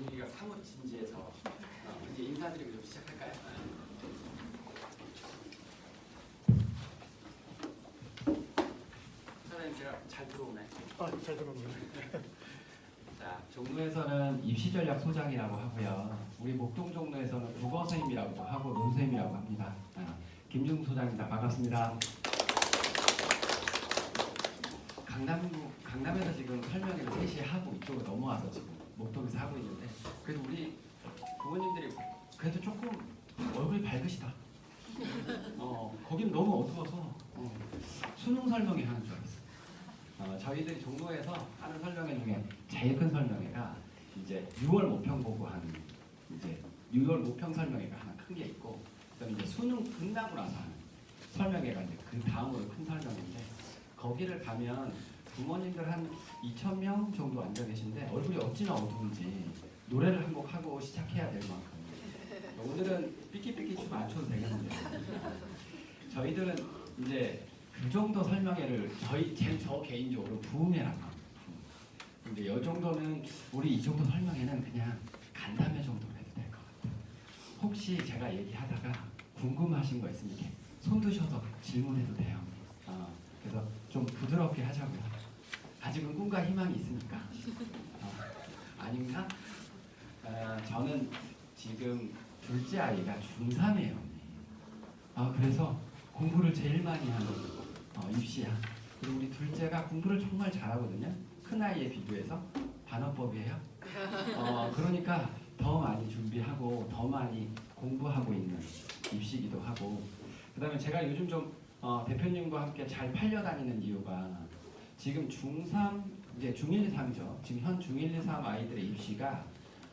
분위기가 사뭇 진지해서 이제 인사드리고 좀 시작할까요? 사장님 제가 잘 들어오나요? 잘 들어옵니다. 자, 종로에서는 입시전략 소장이라고 하고요. 우리 목동 종로에서는 국어 선생님이라고 하고 논선생님이라고 합니다. 김중수 소장입니다. 반갑습니다. 강남에서 지금 설명회를 3시에 하고 이쪽으로 넘어와서 지금 목동에서 하고 있는데 그래도 우리 부모님들이 그래도 조금 얼굴이 밝으시다. 거긴 너무 어두워서 수능 설명회 하는 줄 알았어. 저희들이 종로에서 하는 설명회 중에 제일 큰 설명회가 이제 6월 모평 보고 하는 이제 6월 모평 설명회가 하나 큰 게 있고 그다음에 이제 수능 끝나고 나서 하는 설명회가 이제 그 다음으로 큰 설명회인데 거기를 가면 부모님들 한 2,000명 정도 앉아 계신데 얼굴이 어찌나 어두운지 노래를 한 곡 하고 시작해야 될 만큼 오늘은 삐끼삐끼 춤 안 춰도 되겠는데 저희들은 이제 그 정도 설명회를 저 개인적으로 부흥회라고 합니다. 근데 이 정도는 우리 이 정도 설명회는 그냥 간담회 정도로 해도 될 것 같아요. 혹시 제가 얘기하다가 궁금하신 거 있으면 이렇게 손 드셔서 질문해도 돼요. 그래서 좀 부드럽게 하자고요. 아직은 꿈과 희망이 있으니까. 아닌가? 저는 지금 둘째 아이가 중3이에요. 그래서 공부를 제일 많이 하는 입시야. 그리고 우리 둘째가 공부를 정말 잘하거든요. 큰 아이에 비교해서 반어법이에요. 그러니까 더 많이 준비하고 더 많이 공부하고 있는 입시기도 하고 그 다음에 제가 요즘 좀 대표님과 함께 잘 팔려다니는 이유가 지금 중3, 이제 중1, 2, 3이죠. 지금 현 중1, 2, 3 아이들의 입시가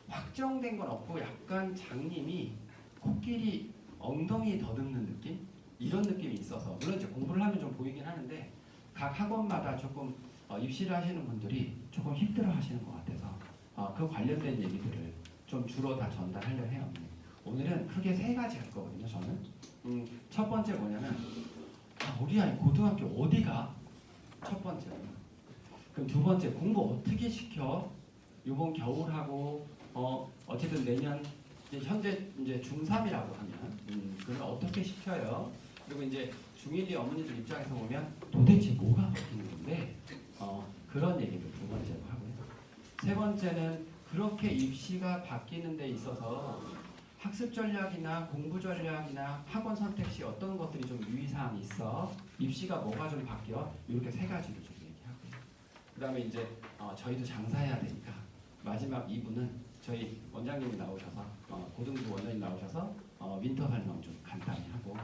확정된 건 없고 약간 장님이 코끼리 엉덩이 더듬는 느낌? 이런 느낌이 있어서 물론 이제 공부를 하면 좀 보이긴 하는데 각 학원마다 조금 입시를 하시는 분들이 조금 힘들어 하시는 것 같아서 그 관련된 얘기들을 좀 주로 다 전달하려 해요. 오늘은 크게 3가지 할 거거든요. 저는 첫 번째 뭐냐면 우리 아이 고등학교 어디가? 첫 번째는 그럼 두 번째 공부 어떻게 시켜? 이번 겨울하고 어쨌든 내년 현재 이제 중3이라고 하면 그걸 어떻게 시켜요? 그리고 이제 중1, 2 어머니들 입장에서 보면 도대체 뭐가 바뀌는 건데 그런 얘기를 두 번째로 하고요. 세 번째는 그렇게 입시가 바뀌는 데 있어서 학습 전략이나 공부 전략이나 학원 선택 시 어떤 것들이 좀 유의사항이 있어? 입시가 뭐가 좀 바뀌어? 이렇게 3가지를 좀 얘기하고요. 그 다음에 이제 저희도 장사해야 되니까 마지막 2부는 저희 원장님이 나오셔서 고등부 원장님 나오셔서 윈터 설명 좀 간단히 하고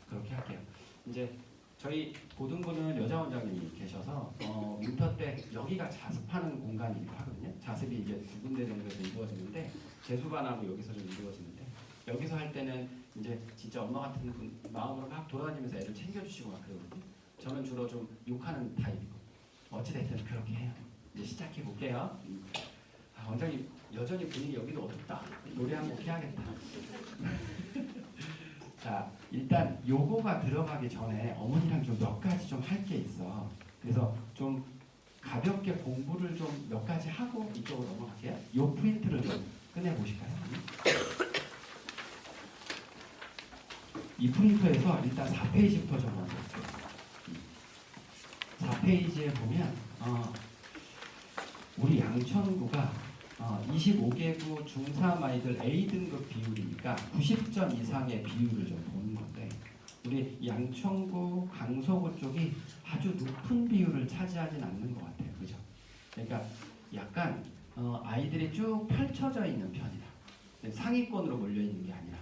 그렇게 할게요. 이제 저희 고등부는 여자 원장님이 계셔서 윈터 때 여기가 자습하는 공간이기도 하거든요. 자습이 이제 2군데 정도에서 이루어지는데 재수반하고 여기서 좀 이루어지는데 여기서 할 때는 이제 진짜 엄마 같은 마음으로 막 돌아다니면서 애를 챙겨주시고 막 그러거든요. 저는 주로 좀 욕하는 타입이고 어찌됐든 그렇게 해요. 이제 시작해 볼게요. 원장님 여전히 분위기 여기도 어둡다. 노래 한 곡 해야겠다. 자, 일단 요거가 들어가기 전에 어머니랑 좀 몇 가지 좀 할 게 있어. 그래서 좀 가볍게 공부를 좀 몇 가지 하고 이쪽으로 넘어갈게요. 요 프린트를 좀 꺼내보실까요? 이 프린터에서 일단 4페이지부터 좀 먼저 볼게요. 4페이지에 보면 우리 양천구가 25개구 중3 아이들 A등급 비율이니까 90점 이상의 비율을 좀 보는 건데 우리 양천구, 강서구 쪽이 아주 높은 비율을 차지하진 않는 것 같아요. 그죠? 그러니까 약간 아이들이 쭉 펼쳐져 있는 편이다. 상위권으로 몰려있는 게 아니라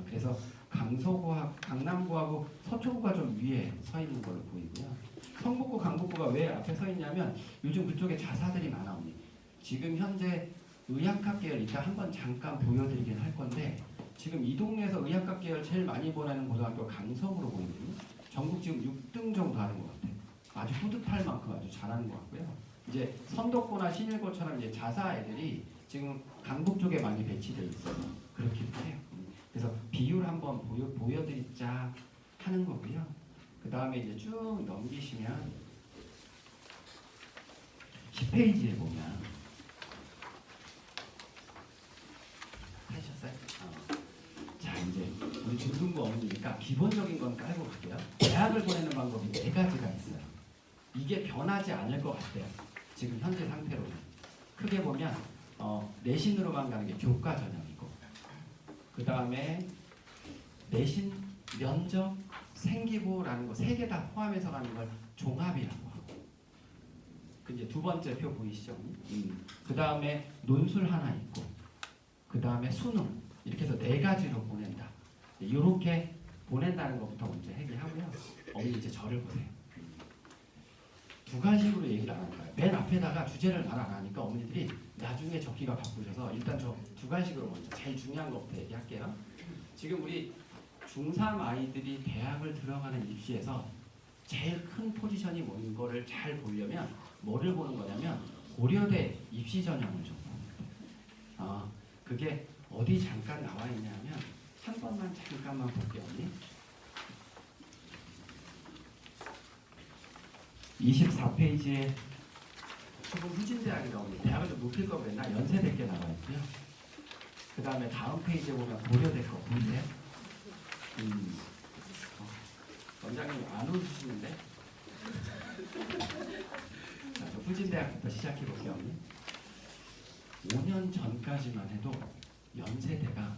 그래서 강남구하고 서초구가 좀 위에 서 있는 걸로 보이고요. 성북구, 강북구가 왜 앞에 서 있냐면 요즘 그쪽에 자사들이 많아. 지금 현재 의학학 계열 이따 한번 잠깐 보여드리긴 할 건데 지금 이 동네에서 의학학 계열 제일 많이 보내는 고등학교 강서구로 보이거든요. 전국 지금 6등 정도 하는 것 같아요. 아주 뿌듯할 만큼 아주 잘하는 것 같고요. 이제 선덕고나 신일고처럼 이제 자사 애들이 지금 강북 쪽에 많이 배치되어 있어서 그렇기도 해요. 그래서 비율 한번 보여드리자 하는 거고요. 그 다음에 이제 쭉 넘기시면 10페이지에 보면 자, 기본적인 건 깔고 갈게요. 대학을 보내는 방법이 네 가지가 있어요. 이게 변하지 않을 것 같아요. 지금 현재 상태로는. 크게 보면 내신으로만 가는 게 교과 전형이고, 그 다음에 내신, 면접, 생기부라는 거 세 개 다 포함해서 가는 걸 종합이라고 하고, 그 이제 두 번째 표 보이시죠? 그 다음에 논술 하나 있고, 그 다음에 수능, 이렇게 해서 네 가지로 보낸다. 이렇게 보낸다는 것부터 먼저 얘기하고요. 어머니 이제 저를 보세요. 두 가지로 얘기를 안 할까요? 맨 앞에다가 주제를 말 안 하니까 어머니들이 나중에 적기가 바쁘셔서 일단 저 두 가지로 먼저 제일 중요한 것부터 얘기할게요. 지금 우리 중3 아이들이 대학을 들어가는 입시에서 제일 큰 포지션이 뭔 거를 잘 보려면 뭐를 보는 거냐면 고려대 입시 전형을 좀 봅니다. 그게 어디 잠깐 나와 있냐면 한 번만 잠깐만 볼게요. 24페이지에 조금 후진대학이라고 합니다. 대학을 좀 높일 거 그랬나? 연세대 게 나와 있고요. 그 다음에 다음 페이지에 보면 고려대 거 보이세요? 원장님 안 웃으시는데? 자, 저 후진대학부터 시작해 볼게요. 5년 전까지만 해도 연세대가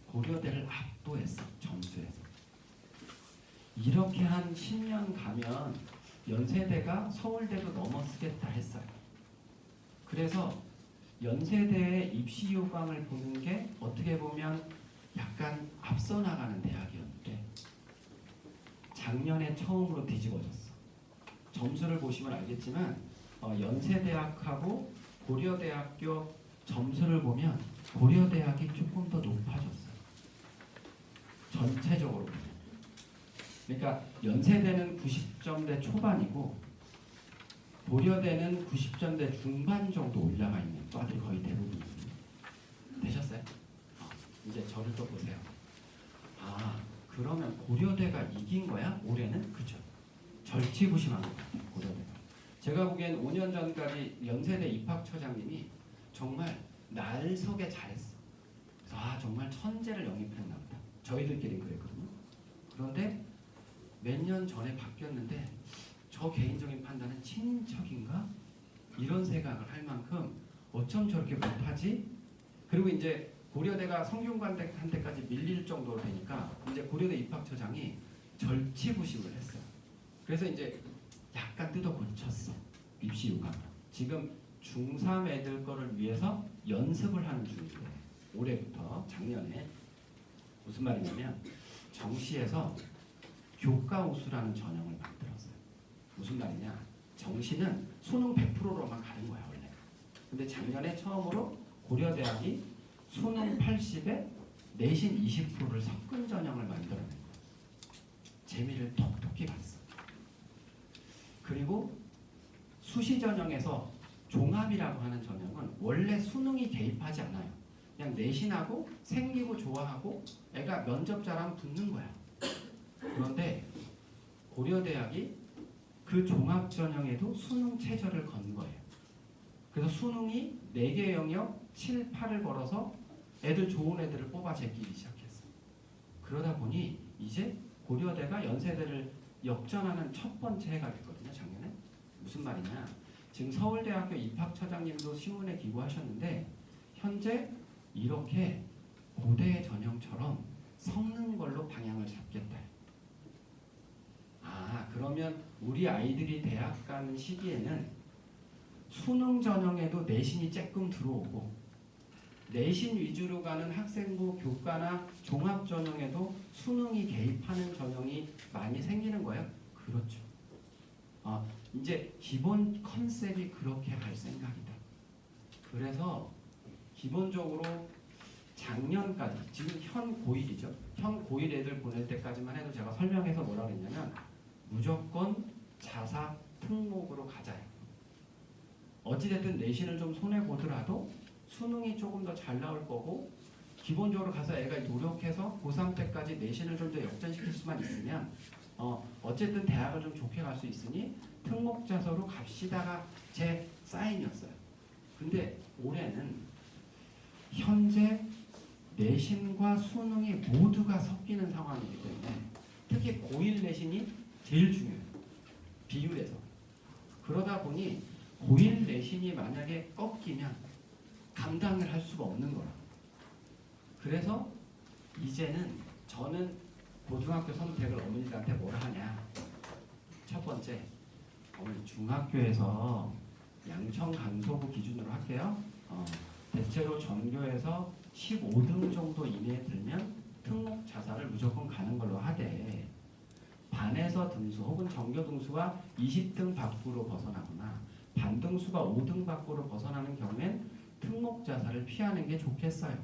고려대를 압도했어. 점수에서. 이렇게 한 10년 가면 연세대가 서울대도 넘어서겠다 했어요. 그래서 연세대의 입시 요강을 보는 게 어떻게 보면 약간 앞서 나가는 대학이었는데 작년에 처음으로 뒤집어졌어. 점수를 보시면 알겠지만 연세대학하고 고려대학교 점수를 보면 고려대학이 조금 더 높아졌어요. 전체적으로. 그러니까 연세대는 90점대 초반이고 고려대는 90점대 중반 정도 올라가 있는 과들이 거의 대부분입니다. 되셨어요? 이제 저를 또 보세요. 그러면 고려대가 이긴 거야? 올해는? 그죠. 절치부심한 것 같아요. 고려대가. 제가 보기엔 5년 전까지 연세대 입학처장님이 정말 날석에 잘했어. 그래서 정말 천재를 영입했나 보다. 저희들끼리 그랬거든요. 그런데 몇 년 전에 바뀌었는데 저 개인적인 판단은 친인척인가? 이런 생각을 할 만큼 어쩜 저렇게 못하지? 그리고 이제 고려대가 성균관대한테까지 밀릴 정도로 되니까 이제 고려대 입학처장이 절치부심을 했어요. 그래서 이제 약간 뜯어 고쳤어. 입시 요강. 지금 중3 애들 거를 위해서 연습을 하는 중이에요. 올해부터 작년에. 무슨 말이냐면 정시에서 교과우수라는 전형을 만들었어요. 무슨 말이냐? 정시는 수능 100%로만 가는 거야 원래. 근데 작년에 처음으로 고려대학이 수능 80에 내신 20%를 섞은 전형을 만들어낸 거야. 재미를 톡톡히 봤어. 그리고 수시 전형에서 종합이라고 하는 전형은 원래 수능이 개입하지 않아요. 그냥 내신하고 생기부 좋아하고 애가 면접 잘하면 붙는 거야. 그런데 고려대학이 그 종합 전형에도 수능 최저를 건 거예요. 그래서 수능이 4개 영역 7, 8을 걸어서 애들 좋은 애들을 뽑아 제끼기 시작했어. 그러다 보니 이제 고려대가 연세대를 역전하는 첫 번째 해가 됐거든요. 작년에. 무슨 말이냐? 지금 서울대학교 입학처장님도 신문에 기고하셨는데 현재 이렇게 고대 전형처럼 섞는 걸로 방향을 잡겠다. 그러면 우리 아이들이 대학 가는 시기에는 수능 전형에도 내신이 조금 들어오고 내신 위주로 가는 학생부 교과나 종합 전형에도 수능이 개입하는 전형이 많이 생기는 거예요. 그렇죠. 이제 기본 컨셉이 그렇게 갈 생각이다. 그래서 기본적으로 작년까지 지금 현 고1이죠. 현 고1 애들 보낼 때까지만 해도 제가 설명해서 뭐라 그랬냐면 무조건 자사 특목으로 가자요. 어찌됐든 내신을 좀 손해보더라도 수능이 조금 더 잘 나올 거고 기본적으로 가서 애가 노력해서 고3 때까지 내신을 좀 더 역전시킬 수만 있으면 어쨌든 대학을 좀 좋게 갈 수 있으니 특목자서로 갑시다가 제 사인이었어요. 근데 올해는 현재 내신과 수능이 모두가 섞이는 상황이기 때문에 특히 고1 내신이 제일 중요해요. 비율에서. 그러다 보니 고1 내신이 만약에 꺾이면 감당을 할 수가 없는 거라. 그래서 이제는 저는 고등학교 선택을 어머니들한테 뭐라 하냐. 첫 번째, 어머니 중학교에서 양천 강서구 기준으로 할게요. 대체로 전교에서 15등 정도 이내에 들면 특목 자사를 무조건 가는 걸로 하되, 반에서 등수 혹은 전교 등수가 20등 밖으로 벗어나거나 반등수가 5등 밖으로 벗어나는 경우엔 특목 자사를 피하는 게 좋겠어요.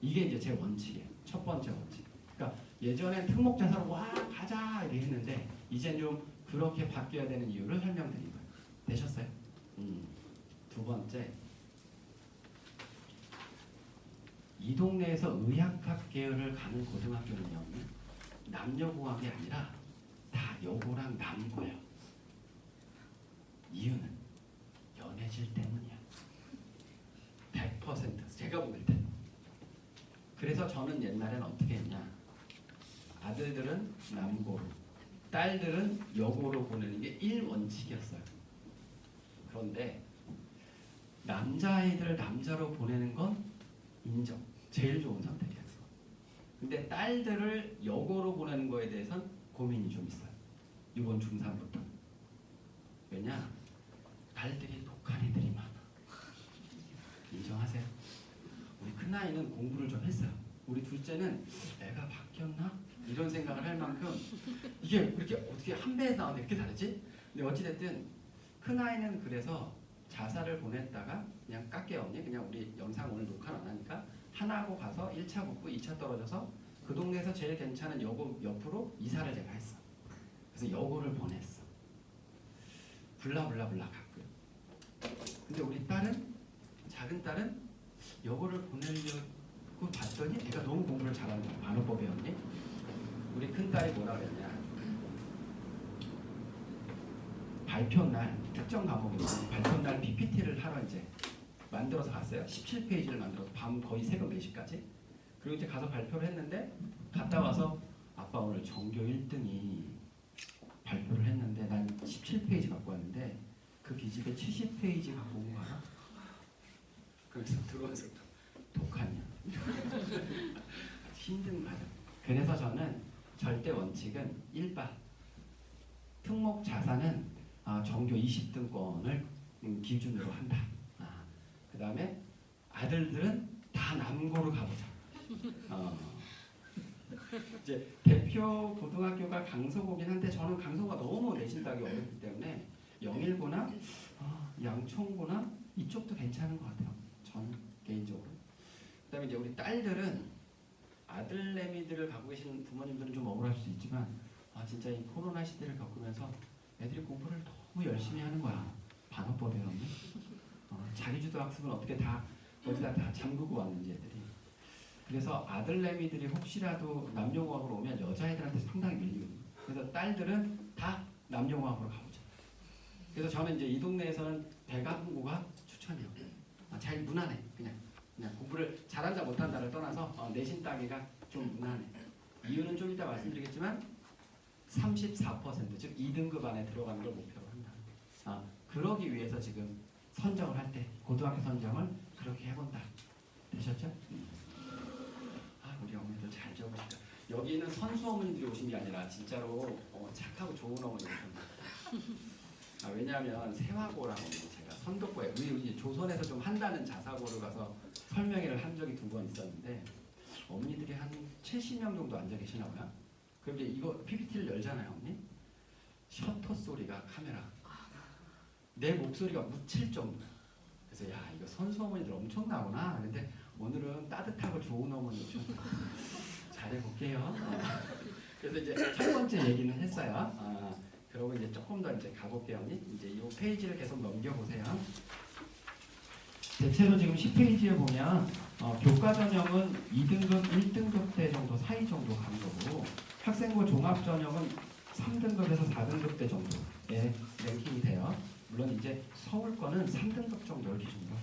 이게 이제 제 원칙이에요. 첫 번째 원칙. 그러니까 예전엔 특목 자사로 와 가자 이렇게 했는데 이제 좀 그렇게 바뀌어야 되는 이유를 설명드린 거예요. 되셨어요? 두 번째, 이 동네에서 의학학 계열을 가는 고등학교는요, 남녀공학이 아니라 다 여고랑 남고예요. 이유는 연애질 때문이야. 100% 제가 볼 때. 그래서 저는 옛날에는 어떻게 했냐, 아들들은 남고로, 딸들은 여고로 보내는 게 1원칙이었어요. 그런데 남자아이들을 남자로 보내는 건 인정. 제일 좋은 선택이었어. 근데 딸들을 여고로 보내는 거에 대해서는 고민이 좀 있어요. 이번 중3부터. 왜냐? 딸들이 독한 애들이 많아. 인정하세요? 우리 큰아이는 공부를 좀 했어요. 우리 둘째는 애가 바뀌었나? 이런 생각을 할 만큼 이게 이렇게 어떻게 한 배에 나오는데 이렇게 다르지? 근데 어찌됐든 큰아이는 그래서 자사를 보냈다가 그냥 깎게 언니 그냥 우리 영상 오늘 녹화 안 하니까 하나하고 가서 1차 붙고 2차 떨어져서 그 동네에서 제일 괜찮은 여고 옆으로 이사를 제가 했어. 그래서 여고를 보냈어. 블라블라블라 갔고요. 근데 우리 딸은, 작은 딸은 여고를 보내려고 봤더니 애가 너무 공부를 잘하는 거야. 반어법 배웠니? 우리 큰딸이 뭐라 그랬냐, 발표날 특정 과목에서 발표날 PPT를 하러 이제 만들어서 갔어요. 17페이지를 만들어서 밤 거의 새벽 4시까지. 그리고 이제 가서 발표를 했는데 갔다 와서 아빠 오늘 전교 1등이 발표를 했는데 난 17페이지 갖고 왔는데 그 기집애 70페이지 갖고 온 거 알아? 그래서 들어와서 독하냐. 힘든 과정. 그래서 저는 절대 원칙은 1바 특목 자사는 전교 20등권을 기준으로 한다. 그 다음에 아들들은 다 남고로 가보자. 이제 대표 고등학교가 강서구긴 한데 저는 강서구가 너무 내신 따기 어렵기 때문에 영일고나 양천고나 이쪽도 괜찮은 것 같아요. 저는 개인적으로. 그 다음에 이제 우리 딸들은 아들내미들을 갖고 계신 부모님들은 좀 억울할 수 있지만 진짜 이 코로나 시대를 겪으면서 애들이 공부를 너무 열심히 하는 거야. 반어법 배웠니? 자기주도 학습은 어떻게 다 어디다 다 잠그고 왔는지 애들이. 그래서 아들내미들이 혹시라도 남녀공학으로 오면 여자애들한테 상당히 밀리거든요. 그래서 딸들은 다 남녀공학으로 가보자. 그래서 저는 이제 이 동네에서는 대가공고가 추천해요. 잘 무난해. 그냥 공부를 잘한다 못한다를 떠나서 내신 따기가 좀 무난해. 이유는 좀 이따 말씀드리겠지만 34% 즉 2등급 안에 들어가는 걸 목표로 한다. 그러기 위해서 지금 선정을 할 때 고등학교 선정을 그렇게 해본다. 되셨죠? 우리 어머니들 잘 적으시다. 여기는 선수 어머니들이 오신 게 아니라 진짜로 착하고 좋은 어머니 오셨다. 왜냐하면 세화고라고 제가 선덕고에 우리 조선에서 좀 한다는 자사고를 가서 설명회를 한 적이 2번 있었는데 어머니들이 한 70명 정도 앉아 계시나 봐요. 그럼 이제 이거 PPT를 열잖아요, 언니. 셔터 소리가 카메라. 내 목소리가 묻힐 정도야. 그래서 야 이거 선수 어머니들 엄청나구나. 근데 오늘은 따뜻하고 좋은 어머니 오셨다. 잘해볼게요. 그래서 이제 첫 번째 얘기는 했어요. 그러고 이제 조금 더 이제 가볼게요, 언니. 이제 이 페이지를 계속 넘겨보세요. 대체로 지금 10페이지에 보면 교과 전형은 2등급, 1등급 대 정도 사이 정도 가는 거고 학생부 종합 전형은 3등급에서 4등급 대 정도의 랭킹이 돼요. 물론 이제 서울 거는 3등급 정도를 기준으로.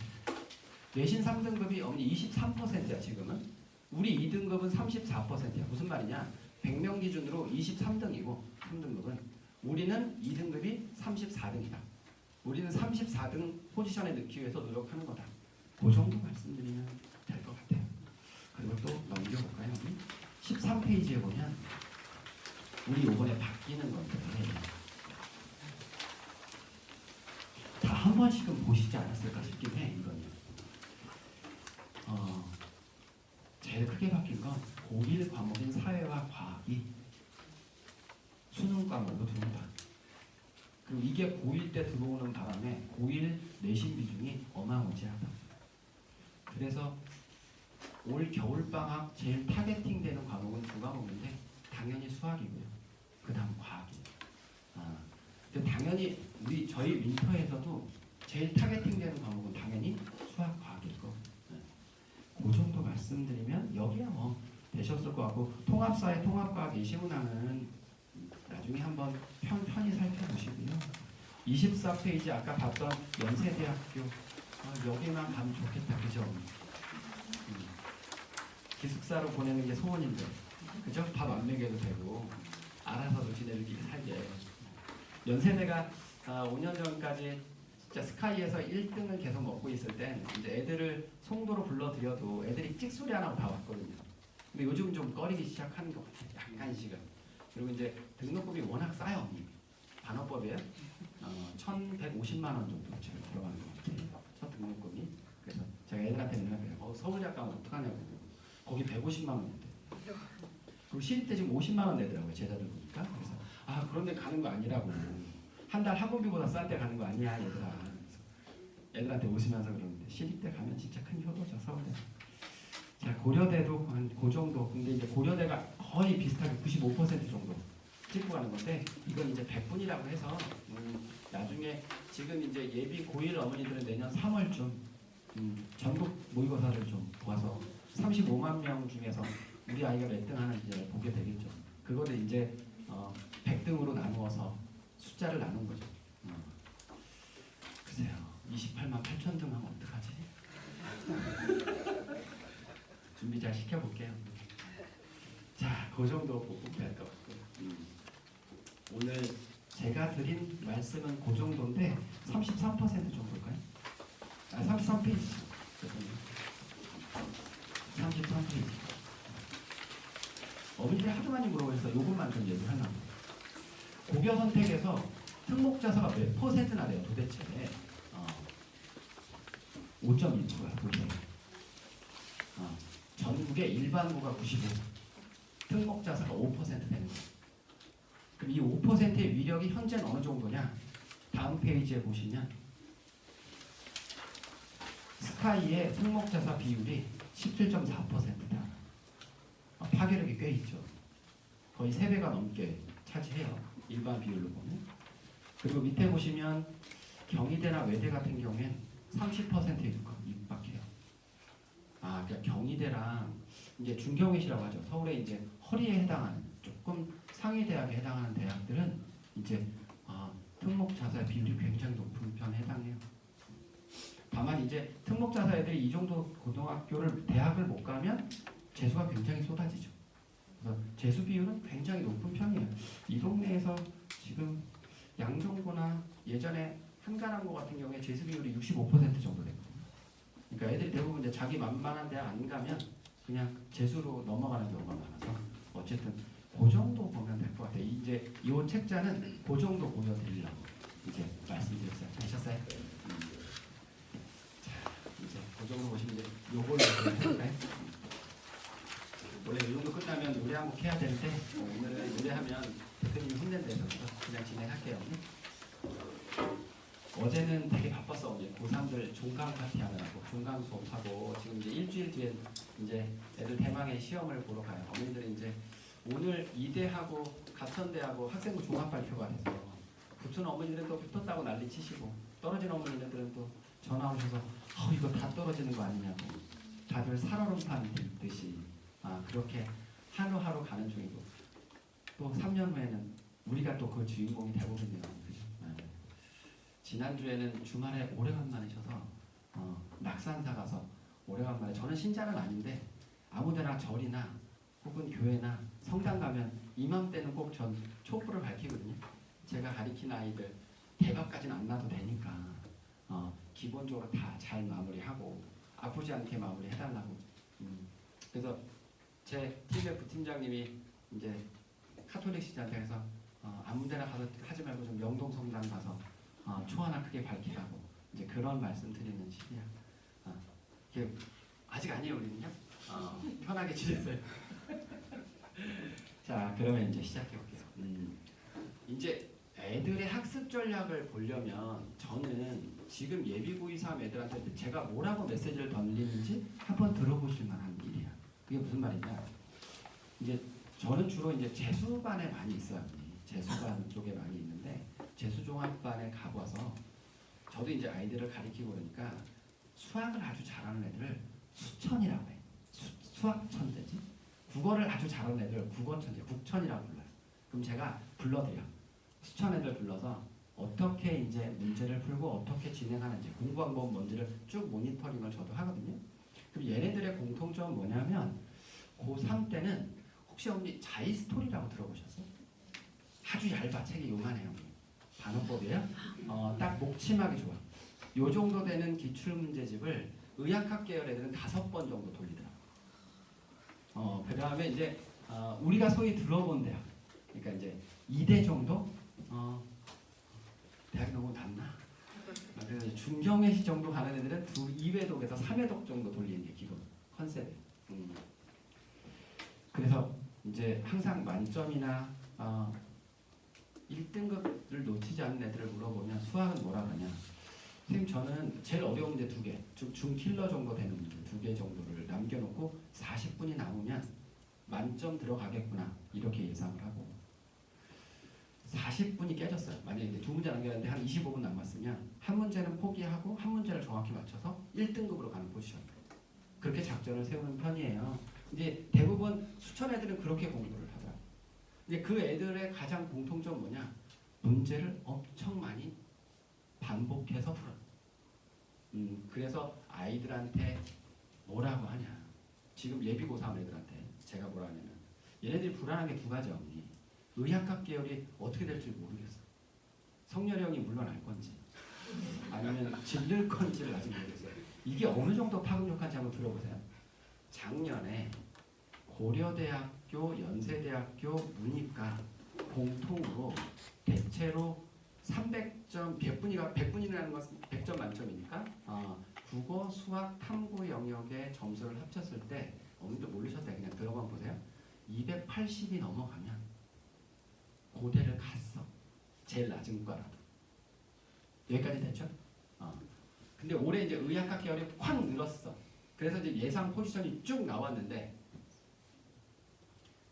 내신 3등급이 어머니 23%야 지금은. 우리 2등급은 34%야. 무슨 말이냐? 100명 기준으로 23등이고 3등급은 우리는 2등급이 34등이다. 우리는 34등 포지션에 넣기 위해서 노력하는 거다. 그 정도 말씀드리면 될 것 같아요. 그리고 또 넘겨볼까요? 13페이지에 보면 우리 이번에 바뀌는 건데 다 한 번씩은 보시지 않았을까 싶긴 해. 이거는 제일 크게 바뀐 건 고1 과목인 사회와 과학이 수능 과목으로 들어온다. 그리고 이게 고1 때 들어오는 바람에 고1 내신 비중이 어마무지하다. 그래서 올 겨울방학 제일 타겟팅 되는 과목은 두 과목인데 당연히 수학이고요. 그 다음 과학이에요. 근데 당연히 저희 윈터에서도 제일 타겟팅 되는 과목은 당연히 수학, 과학일 거. 그 정도 말씀드리면 여기야 뭐 되셨을 것 같고 통합사회, 통합과학 예시문항은 나중에 한번 편히 살펴보시고요. 24페이지 아까 봤던 연세대학교 여기만 가면 좋겠다. 그죠? 기숙사로 보내는 게 소원인데 그죠? 밥 안 먹여도 되고 알아서 지내기 살게. 연세대가 5년 전까지 진짜 스카이에서 1등을 계속 먹고 있을 땐 이제 애들을 송도로 불러들여도 애들이 찍소리 안 하고 다 왔거든요. 근데 요즘 좀 꺼리기 시작하는 것 같아요. 약간씩은. 그리고 이제 등록금이 워낙 싸요. 반어법이에요. 1,150만 원 정도 지금 들어가는 것 같아요. 첫 등록금이. 그래서 제가 애들한테 맨날 그래요. 서울대학 가면 어떡하냐고. 거기 150만 원인데. 그리고 시립 때 지금 50만 원 내더라고요. 제자들 보니까. 그래서 그런데 가는 거 아니라고. 한 달 학원비보다 싼 데 가는 거 아니야 얘들아. 애들한테 웃으면서 그러는데 시립 때 가면 진짜 큰 효도죠. 서울대. 자, 고려대도 한 그 정도. 근데 이제 고려대가 거의 비슷하게 95% 정도 찍고 가는 건데 이건 이제 100분이라고 해서 나중에 지금 이제 예비 고1 어머니들은 내년 3월쯤 전국 모의고사를 좀 보아서 35만 명 중에서 우리 아이가 몇 등 하는지 보게 되겠죠. 그거를 이제 100등으로 나누어서 숫자를 나눈 거죠. 글쎄요. 28만 8천 등 하면 어떡하지? 준비 잘 시켜볼게요. 자, 그 정도 복습할 것 같고 오늘 제가 드린 말씀은 그 정도인데 33% 정도일까요? 33페이지 33페이지 어머니들이 하도 많이 물어보셔서 요것만 좀 얘기를 하려고. 고교 선택에서 특목자사가 몇 %나 돼요 도대체? 5.1%야 도대체. 전국의 일반고가 95, 특목자사가 5% 되는 거예요. 그럼 이 5%의 위력이 현재는 어느 정도냐? 다음 페이지에 보시면 스카이의 특목자사 비율이 17.4%다. 파괴력이 꽤 있죠. 거의 3배가 넘게 차지해요. 일반 비율로 보면. 그리고 밑에 보시면 경희대나 외대 같은 경우엔 30%에 육박해요. 그러니까 경희대랑 이제 중경외시라고 하죠. 서울에 이제 허리에 해당하는 조금 상위 대학에 해당하는 대학들은 이제 특목자사 비율이 굉장히 높은 편에 해당해요. 다만 이제 특목자사 애들이 이 정도 고등학교를 대학을 못 가면 재수가 굉장히 쏟아지죠. 그래서 재수 비율은 굉장히 높은 편이에요. 이 동네에서 지금 양정고나 예전에 한가람고 같은 경우에 재수 비율이 65% 정도 되거든요. 그러니까 애들이 대부분 이제 자기 만만한 대학 안 가면 그냥 재수로 넘어가는 경우가 많아서 어쨌든 그 정도 보면 될 것 같아요. 이제 이 책자는 그 정도 보여드리려고 이제 말씀드렸어요. 되셨어요? 자, 이제 그 정도 보시면 이제 요걸로 해볼까요? 원래 이 정도 끝나면 노래 한 곡 해야 되는데 오늘은 노래하면 대표님이 혼낸대서 그냥 진행할게요. 어제는 되게 바빴어. 이제 고3들 종강 파티 하느라고 종강 수업하고 지금 이제 일주일 뒤에 이제 애들 대망의 시험을 보러 가요. 어머니들이 이제 오늘 이대하고 가천대하고 학생부 종합 발표가 돼서 붙은 어머니들은 또 붙었다고 난리 치시고 떨어진 어머니들은 또 전화 오셔서 이거 다 떨어지는 거 아니냐고 다들 살얼음판 듯이 그렇게 하루하루 가는 중이고 또 3년 후에는 우리가 또 그 주인공이 대부분이에요. 그죠? 지난주에는 주말에 오래간만에 쉬어서 낙산사 가서 오래간만에 저는 신자는 아닌데 아무데나 절이나 혹은 교회나 성당 가면 이맘때는 꼭 전 촛불을 밝히거든요. 제가 가리키는 아이들 대박까지는 안 나도 되니까 기본적으로 다 잘 마무리하고 아프지 않게 마무리해달라고. 그래서 제 팀의 부팀장님이 이제 카톨릭 시장한테 해서 아무데나 가서 하지 말고 좀 명동 성당 가서 초 하나 크게 밝히라고 이제 그런 말씀 드리는 시기야. 아직 아니에요 우리는요. 편하게 지내세요. 자 그러면 이제 시작해 볼게요. 이제 애들의 학습 전략을 보려면 저는 지금 예비고 2, 3 애들한테 제가 뭐라고 메시지를 던지는지 한번 들어보실 만한 일이야. 그게 무슨 말이냐? 이제 저는 주로 이제 재수반에 많이 있어요. 재수반 쪽에 많이 있는데 재수종합반에 가봐서 저도 이제 아이들을 가리키고 그러니까 수학을 아주 잘하는 애들을 수천이라고 해. 수학 천재지. 국어를 아주 잘하는 애들 국어 천재, 국천이라고 불러요. 그럼 제가 불러드려. 수천 애들 불러서 어떻게 이제 문제를 풀고 어떻게 진행하는지 공부 방법 뭔지를 쭉 모니터링을 저도 하거든요. 그럼 얘네들의 공통점은 뭐냐면 고3 때는 혹시 언니 자이스토리라고 들어보셨어요? 아주 얇아. 책이 요만해요. 반어법이에요. 딱 목침하기 좋아. 요 정도 되는 기출문제집을 의학학 계열 애들은 5번 정도 돌리더라고. 그 다음에 이제 우리가 소위 들어본 대학, 그러니까 이제 2대 정도? 대학이 너무 낮나? 그래서 중경외시 정도 가는 애들은 2회독에서 3회독 정도 돌리는 게 기본 컨셉이에요. 그래서 이제 항상 만점이나 1등급을 놓치지 않는 애들을 물어보면 수학은 뭐라 그러냐? 선생님 저는 제일 어려운 문제 2개, 중킬러 정도 되는 문제 2개 정도를 남겨놓고 40분이 남으면 만점 들어가겠구나 이렇게 예상을 하고 40분이 깨졌어요. 만약에 이제 2문제 남겼는데 한 25분 남았으면 한 문제는 포기하고 한 문제를 정확히 맞춰서 1등급으로 가는 포지션. 그렇게 작전을 세우는 편이에요. 이제 대부분 수천 애들은 그렇게 공부를 하더라고요. 근데 그 애들의 가장 공통점은 뭐냐? 문제를 엄청 많이 반복해서 풀어. 그래서 아이들한테 뭐라고 하냐? 지금 예비고 3 애들한테 제가 뭐라 하냐면 얘네들이 불안한 게 2가지 언니. 의학학 계열이 어떻게 될지 모르겠어. 성렬이 형이 물론 알 건지 아니면 질릴 건지를 아직 모르겠어요. 이게 어느 정도 파급력한지 한번 들어보세요. 작년에 고려대학교, 연세대학교 문이과 공통으로 대체로 300점, 100분이라는 것은 100점 만점이니까 국어, 수학, 탐구 영역의 점수를 합쳤을 때 어머니도 모르셨다 그냥 들어만 보세요. 280이 넘어가면 고대를 갔어. 제일 낮은 과라도. 여기까지 됐죠? 근데 올해 이제 의학학 계열이 확 늘었어. 그래서 이제 예상 포지션이 쭉 나왔는데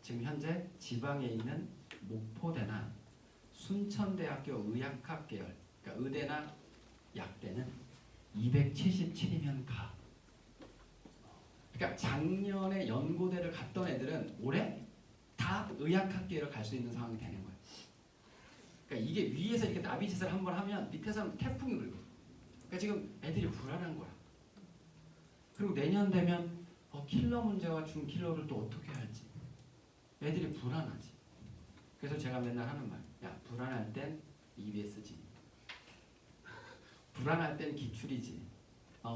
지금 현재 지방에 있는 목포대나 순천대학교 의학학 계열, 그러니까 의대나 약대는 277이면 가. 그러니까 작년에 연고대를 갔던 애들은 올해 다 의학학 계열을 갈 수 있는 상황이 되는 거예요. 그러니까 이게 위에서 이렇게 나비짓을 한번 하면 밑에서는 태풍이 불고. 그러니까 지금 애들이 불안한 거야. 그리고 내년 되면 킬러 문제와 중킬러를 또 어떻게 할지. 애들이 불안하지. 그래서 제가 맨날 하는 말. 야, 불안할 땐 EBS지. 불안할 땐 기출이지.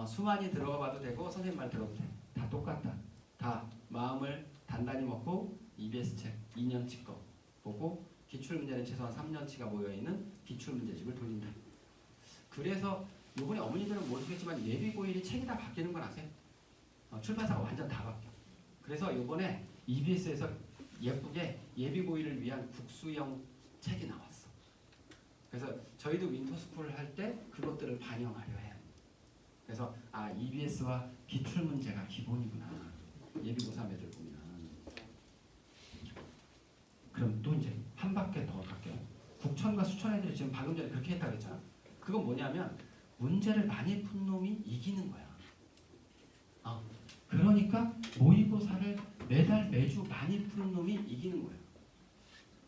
수만이 들어가 봐도 되고 선생님 말 들어도 돼. 다 똑같다. 다 마음을 단단히 먹고 EBS 책 2년치 거 보고 기출문제는 최소한 3년치가 모여있는 기출문제집을 돌린다. 그래서 요번에 어머니들은 모르겠지만 예비고1이 책이 다 바뀌는 건 아세요? 출판사가 완전 다 바뀌어. 그래서 요번에 EBS에서 예쁘게 예비고1을 위한 국수형 책이 나왔어. 그래서 저희도 윈터스쿨 할 때 그것들을 반영하려 해요. 그래서 EBS와 기출문제가 기본이구나. 예비고 3 애들 보면. 그럼 또 이제 한 바퀴 더 갈게요. 국천과 수천 애들이 지금 방금 전에 그렇게 했다고 했잖아. 그건 뭐냐면 문제를 많이 푼 놈이 이기는 거야. 그러니까 모의고사를 매주 많이 푸는 놈이 이기는 거야.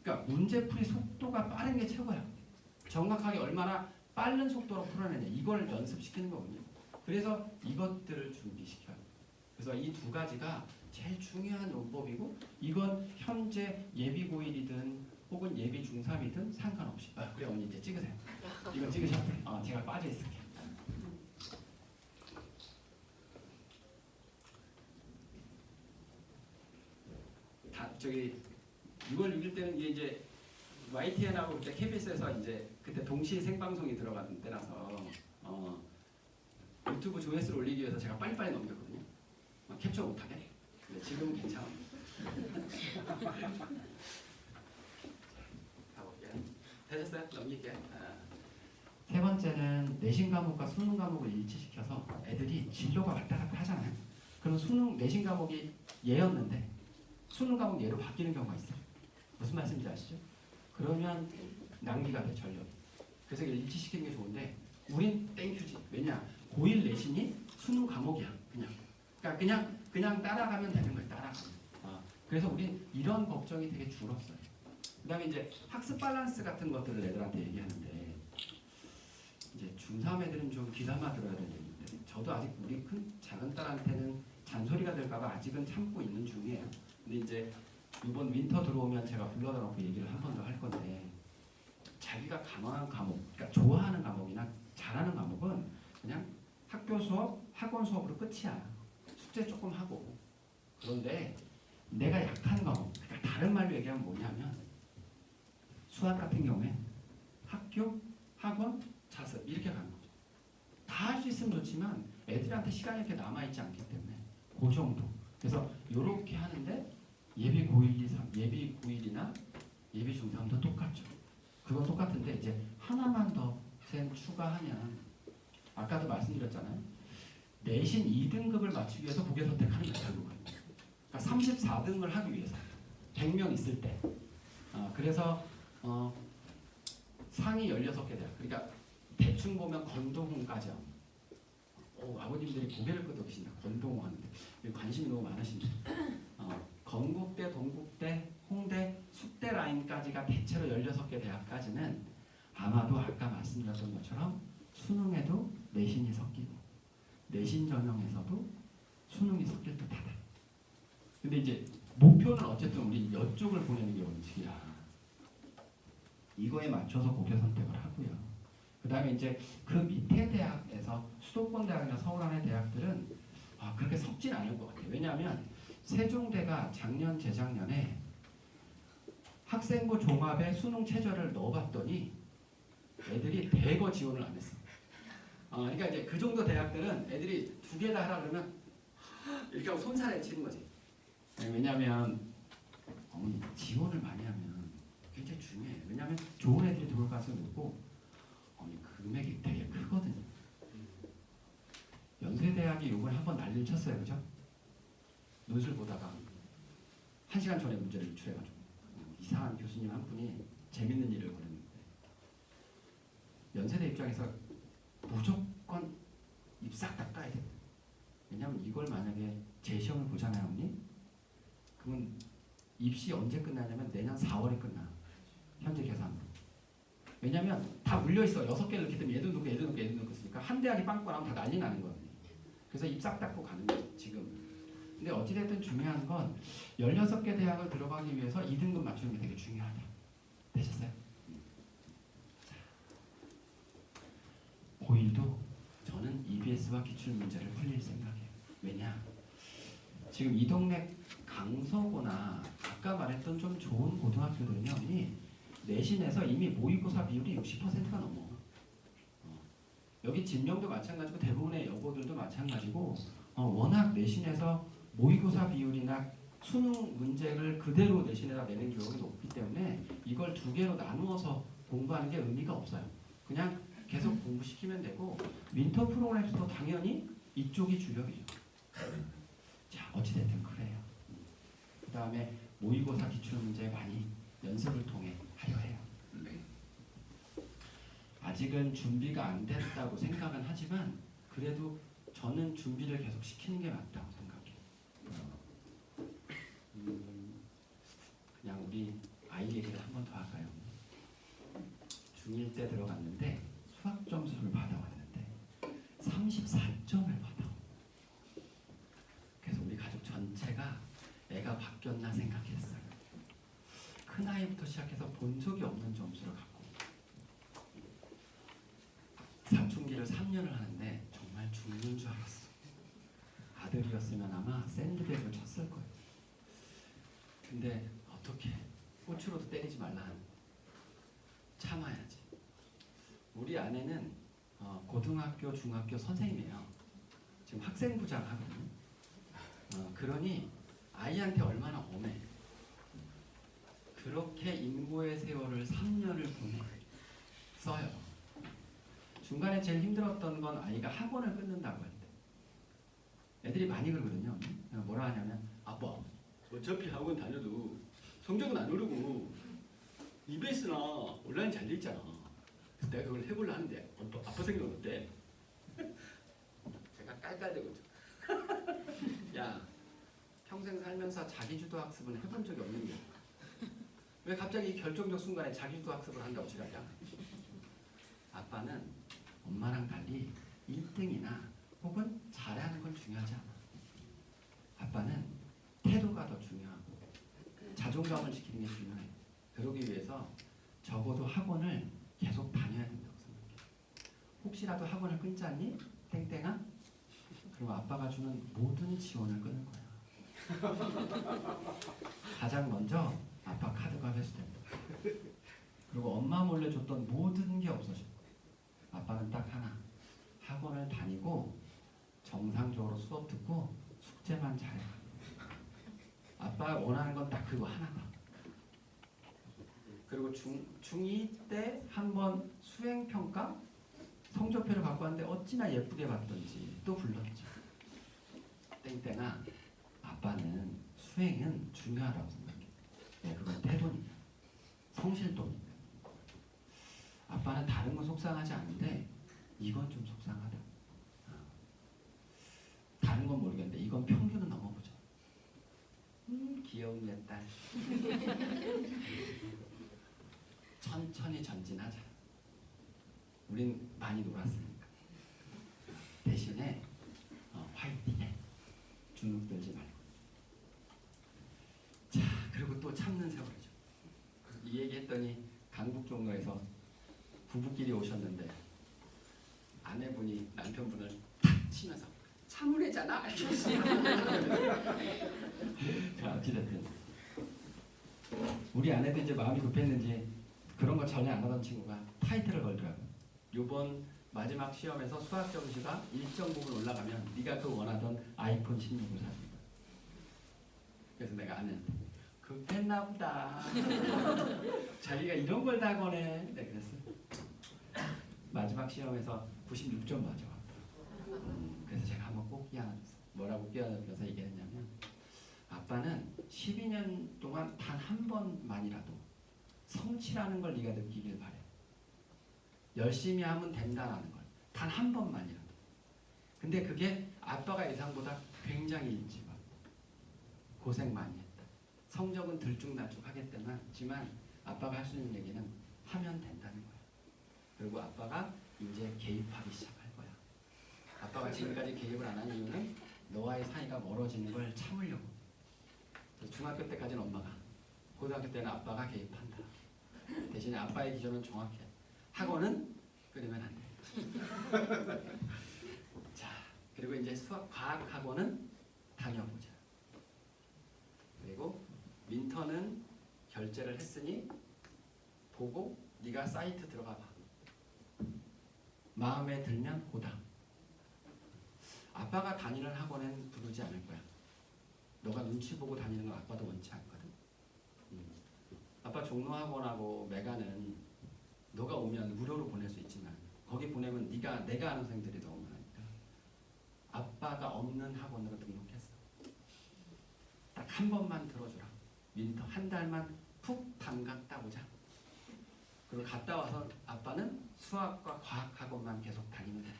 그러니까 문제풀이 속도가 빠른 게 최고야. 정확하게 얼마나 빠른 속도로 풀어내냐 이걸 연습시키는 거거든요. 그래서 이것들을 준비시켜요. 그래서 이 2가지가 제일 중요한 논법이고 이건 현재 예비 고1이든 혹은 예비 중3이든 상관없이 그래 언니 이제 찍으세요. 이거 찍으셔도 돼. 제가 빠져 있을게요. 저기 6월 6일 때는 이제 YTN하고 그때 KBS에서 이제 그때 동시 생방송이 들어가는 때라서 유튜브 조회수를 올리기 위해서 제가 빨리빨리 넘겼거든요. 캡처 못하게. 근데 지금은 괜찮아. 가볼게요. 되셨어요? 넘길게요. 세 번째는 내신 과목과 수능 과목을 일치시켜서 애들이 진로가 왔다 갔다 하잖아요. 그럼 수능 내신 과목이 얘였는데 수능 과목 얘로 바뀌는 경우가 있어요. 무슨 말씀인지 아시죠? 그러면 낭비가 돼 전력이. 그래서 일치시키는 게 좋은데 우린 땡큐지. 왜냐? 고1 내신이 수능 과목이야. 그냥 따라가면 되는 거예요. 따라가면. 그래서 우린 이런 걱정이 되게 줄었어요. 그다음에 이제 학습 밸런스 같은 것들을 애들한테 얘기하는데 이제 중3 애들은 좀 귀담아 들어야 되는 얘기인데 저도 아직 우리 작은 딸한테는 잔소리가 될까봐 아직은 참고 있는 중이에요. 근데 이제 이번 윈터 들어오면 제가 불러다 놓고 얘기를 한 번 더 할 건데 자기가 강화한 과목, 그러니까 좋아하는 과목이나 잘하는 과목은 그냥 학교 수업, 학원 수업으로 끝이야. 숙제 조금 하고. 그런데 내가 약한 과목, 그러니까 다른 말로 얘기하면 뭐냐면 수학 같은 경우에 학교, 학원, 자습 이렇게 가는 거죠. 다 할 수 있으면 좋지만 애들한테 시간이 이렇게 남아있지 않기 때문에 그 정도. 그래서 이렇게 하는데 예비 고1, 2, 3, 예비 고1이나 예비 중3도 똑같죠. 그건 똑같은데 이제 하나만 더 추가하면 아까도 말씀드렸잖아요. 내신 2등급을 맞추기 위해서 고개 선택하는 거예요. 결국은. 그러니까 34등을 하기 위해서 100명 있을 때. 그래서 상위 16개 대학. 그러니까 대충 보면 건동까지요. 아버님들이 고개를 끄덕이신다. 건동 하는데 관심이 너무 많으신데. 건국대, 동국대, 홍대, 숙대 라인까지가 대체로 16개 대학까지는 아마도 아까 말씀드렸던 것처럼 수능에도 내신이 섞이고 내신 전형에서도 수능이 섞일 듯하다. 근데 이제 목표는 어쨌든 우리 이쪽을 보내는 게 원칙이라 이거에 맞춰서 고교 선택을 하고요. 그 다음에 이제 그 밑에 대학에서 수도권 대학이나 서울 안의 대학들은 그렇게 섞진 않을 것 같아요. 왜냐하면 세종대가 작년 재작년에 학생부 종합에 수능 최저를 넣어봤더니 애들이 대거 지원을 안 했어. 그러니까 이제 그 정도 대학들은 애들이 2개 다 하라 그러면 이렇게 하고 손살에 치는 거지. 왜냐하면 지원을 많이 하면 굉장히 중요해요. 왜냐하면 좋은 애들이 들어올 가능성이 높고 금액이 되게 크거든요. 연세대학이 이번에 한번 난리를 쳤어요. 그죠? 논술 보다가 1시간 전에 문제를 유출해가지고 이상한 교수님 한 분이 재밌는 일을 벌였는데 연세대 입장에서 무조건 입 싹 닦아야 돼. 왜냐하면 이걸 만약에 재시험을 보잖아요, 언니. 그러면 입시 언제 끝나냐면 내년 4월에 끝나. 현재 계산으로. 왜냐면 다 물려있어. 6개를 넣기 때문에 얘도 넣고 얘도 넣고 얘도 넣고 있으니까 한 대학이 빵꾸 나면 다 난리 나는 거거든요. 그래서 입 싹 닦고 가는 거죠, 지금. 근데 어찌됐든 중요한 건 16개 대학을 들어가기 위해서 2등급 맞추는 게 되게 중요하다. 되셨어요? 고1도 저는 EBS와 기출문제를 풀릴 생각이에요. 왜냐? 지금 이 동네 강서구나 아까 말했던 좀 좋은 고등학교들은요, 내신에서 이미 모의고사 비율이 60%가 넘어. 여기 진명도 마찬가지고 대부분의 여고들도 마찬가지고 워낙 내신에서 모의고사 비율이나 수능 문제를 그대로 내신에다 내는 경우가 높기 때문에 이걸 2개로 나누어서 공부하는 게 의미가 없어요. 그냥 계속 공부시키면 되고 윈터 프로그램에서도 당연히 이쪽이 주력이죠. 자, 어찌됐든 그래요. 그 다음에 모의고사 기출문제 많이 연습을 통해 하려 해요. 아직은 준비가 안 됐다고 생각은 하지만 그래도 저는 준비를 계속 시키는 게 맞다고 생각해요. 그냥 우리 아이 얘기를 한 번 더 할까요? 중1 때 들어갔는데 수학 점수를 받아왔는데 34점을 받아. 그래서 우리 가족 전체 전체가 애가 바뀌었나 생각했어요. 큰 아이부터 시작해서 본 적이 없는 점수를 갖고 사춘기를 3년을 하는데 정말 죽는 줄 알았어. 아들이었으면 아마 샌드백을 쳤을 거예요. 근데 어떻게 꼬추로도 때리지 말라. 참아야지. 우리 아내는 고등학교, 중학교 선생님이에요. 지금 학생부장 하거든요. 그러니 아이한테 얼마나 엄해. 그렇게 인고의 세월을 3년을 써요. 중간에 제일 힘들었던 건 아이가 학원을 끊는다고 할 때. 애들이 많이 그러거든요. 뭐라 하냐면 아빠 어차피 학원 다녀도 성적은 안 오르고 EBS나 온라인 잘 돼 있잖아. 그래서 내가 그걸 해보려 하는데 아빠 생각은 어때? 제가 깔깔대고 야 평생 살면서 자기주도 학습은 해본 적이 없는데 왜 갑자기 결정적 순간에 자기주도 학습을 한다고 지랄이야? 아빠는 엄마랑 달리 1등이나 혹은 잘하는 건 중요하지 않아. 아빠는 태도가 더 중요하고 자존감을 지키는 게 중요해. 그러기 위해서 적어도 학원을 계속 다녀야 된다고 생각해. 혹시라도 학원을 끊자니? 땡땡아? 그리고 아빠가 주는 모든 지원을 끊을 거야. 가장 먼저 아빠 카드가 회수됩니다. 그리고 엄마 몰래 줬던 모든 게 없어져. 아빠는 딱 하나. 학원을 다니고 정상적으로 수업 듣고 숙제만 잘해. 아빠가 원하는 건 딱 그거 하나다. 그리고 중2 때 한 번 수행평가 성적표를 갖고 왔는데 어찌나 예쁘게 봤던지 또 불렀죠. 땡땡아, 아빠는 수행은 중요하다고 생각해. 네, 그건 태도니까. 성실도니까. 아빠는 다른 건 속상하지 않은데 이건 좀 속상하다. 다른 건 모르겠는데 이건 평균은 넘어보자. 귀여운 내 딸. 천천히 전진하자. 우린 많이 놀았으니까. 대신에 화이팅해. 주눅 들지 말고. 자, 그리고 또 참는 세월이죠. 이 얘기 했더니 강북종로에서 부부끼리 오셨는데 아내분이 남편분을 탁 치면서 참으래잖아. 자, 어찌됐든 우리 아내도 이제 마음이 급했는지 그런 거 전혀 안 하던 친구가 타이틀을 걸더라고요. 요번 마지막 시험에서 수학 점수가 일정 부분 올라가면 네가 그 원하던 아이폰 16을 사줄 거야. 그래서 내가 아내한테 급했나 보다. 자기가 이런 걸 다 거네. 네, 그랬어. 마지막 시험에서 96점 맞아. 그래서 제가 한번 꼭 끼안아줬어요. 뭐라고 끼안아줘서 얘기했냐면 아빠는 12년 동안 단 한 번만이라도 성취라는 걸 네가 느끼길 바래. 열심히 하면 된다라는 걸 단 한 번만이라도. 근데 그게 아빠가 예상보다 굉장히 일찍 왔고 고생 많이 했다. 성적은 들쭉날쭉 하겠지만 아빠가 할 수 있는 얘기는 하면 된다는 거야. 그리고 아빠가 이제 개입하기 시작할 거야. 아빠가 지금까지 개입을 안 한 이유는 너와의 사이가 멀어지는 걸 참으려고. 중학교 때까지는 엄마가, 고등학교 때는 아빠가 개입한다. 대신에 아빠의 기준은 정확해. 학원은 끊으면 안 돼. 자, 그리고 이제 수학, 과학 학원은 다녀보자. 그리고 민터는 결제를 했으니 보고 네가 사이트 들어가 봐. 마음에 들면 고다. 아빠가 다니는 학원엔 부르지 않을 거야. 너가 눈치 보고 다니는 건 아빠도 원치 않거든. 아빠 종로학원하고 메가는 너가 오면 무료로 보낼 수 있지만 거기 보내면 내가 아는 선생들이 너무 많으니까 아빠가 없는 학원으로 등록했어. 딱 한 번만 들어주라. 윈터 한 달만 푹 담갔다 오자. 그리고 갔다 와서 아빠는 수학과 과학 학원만 계속 다니면 돼.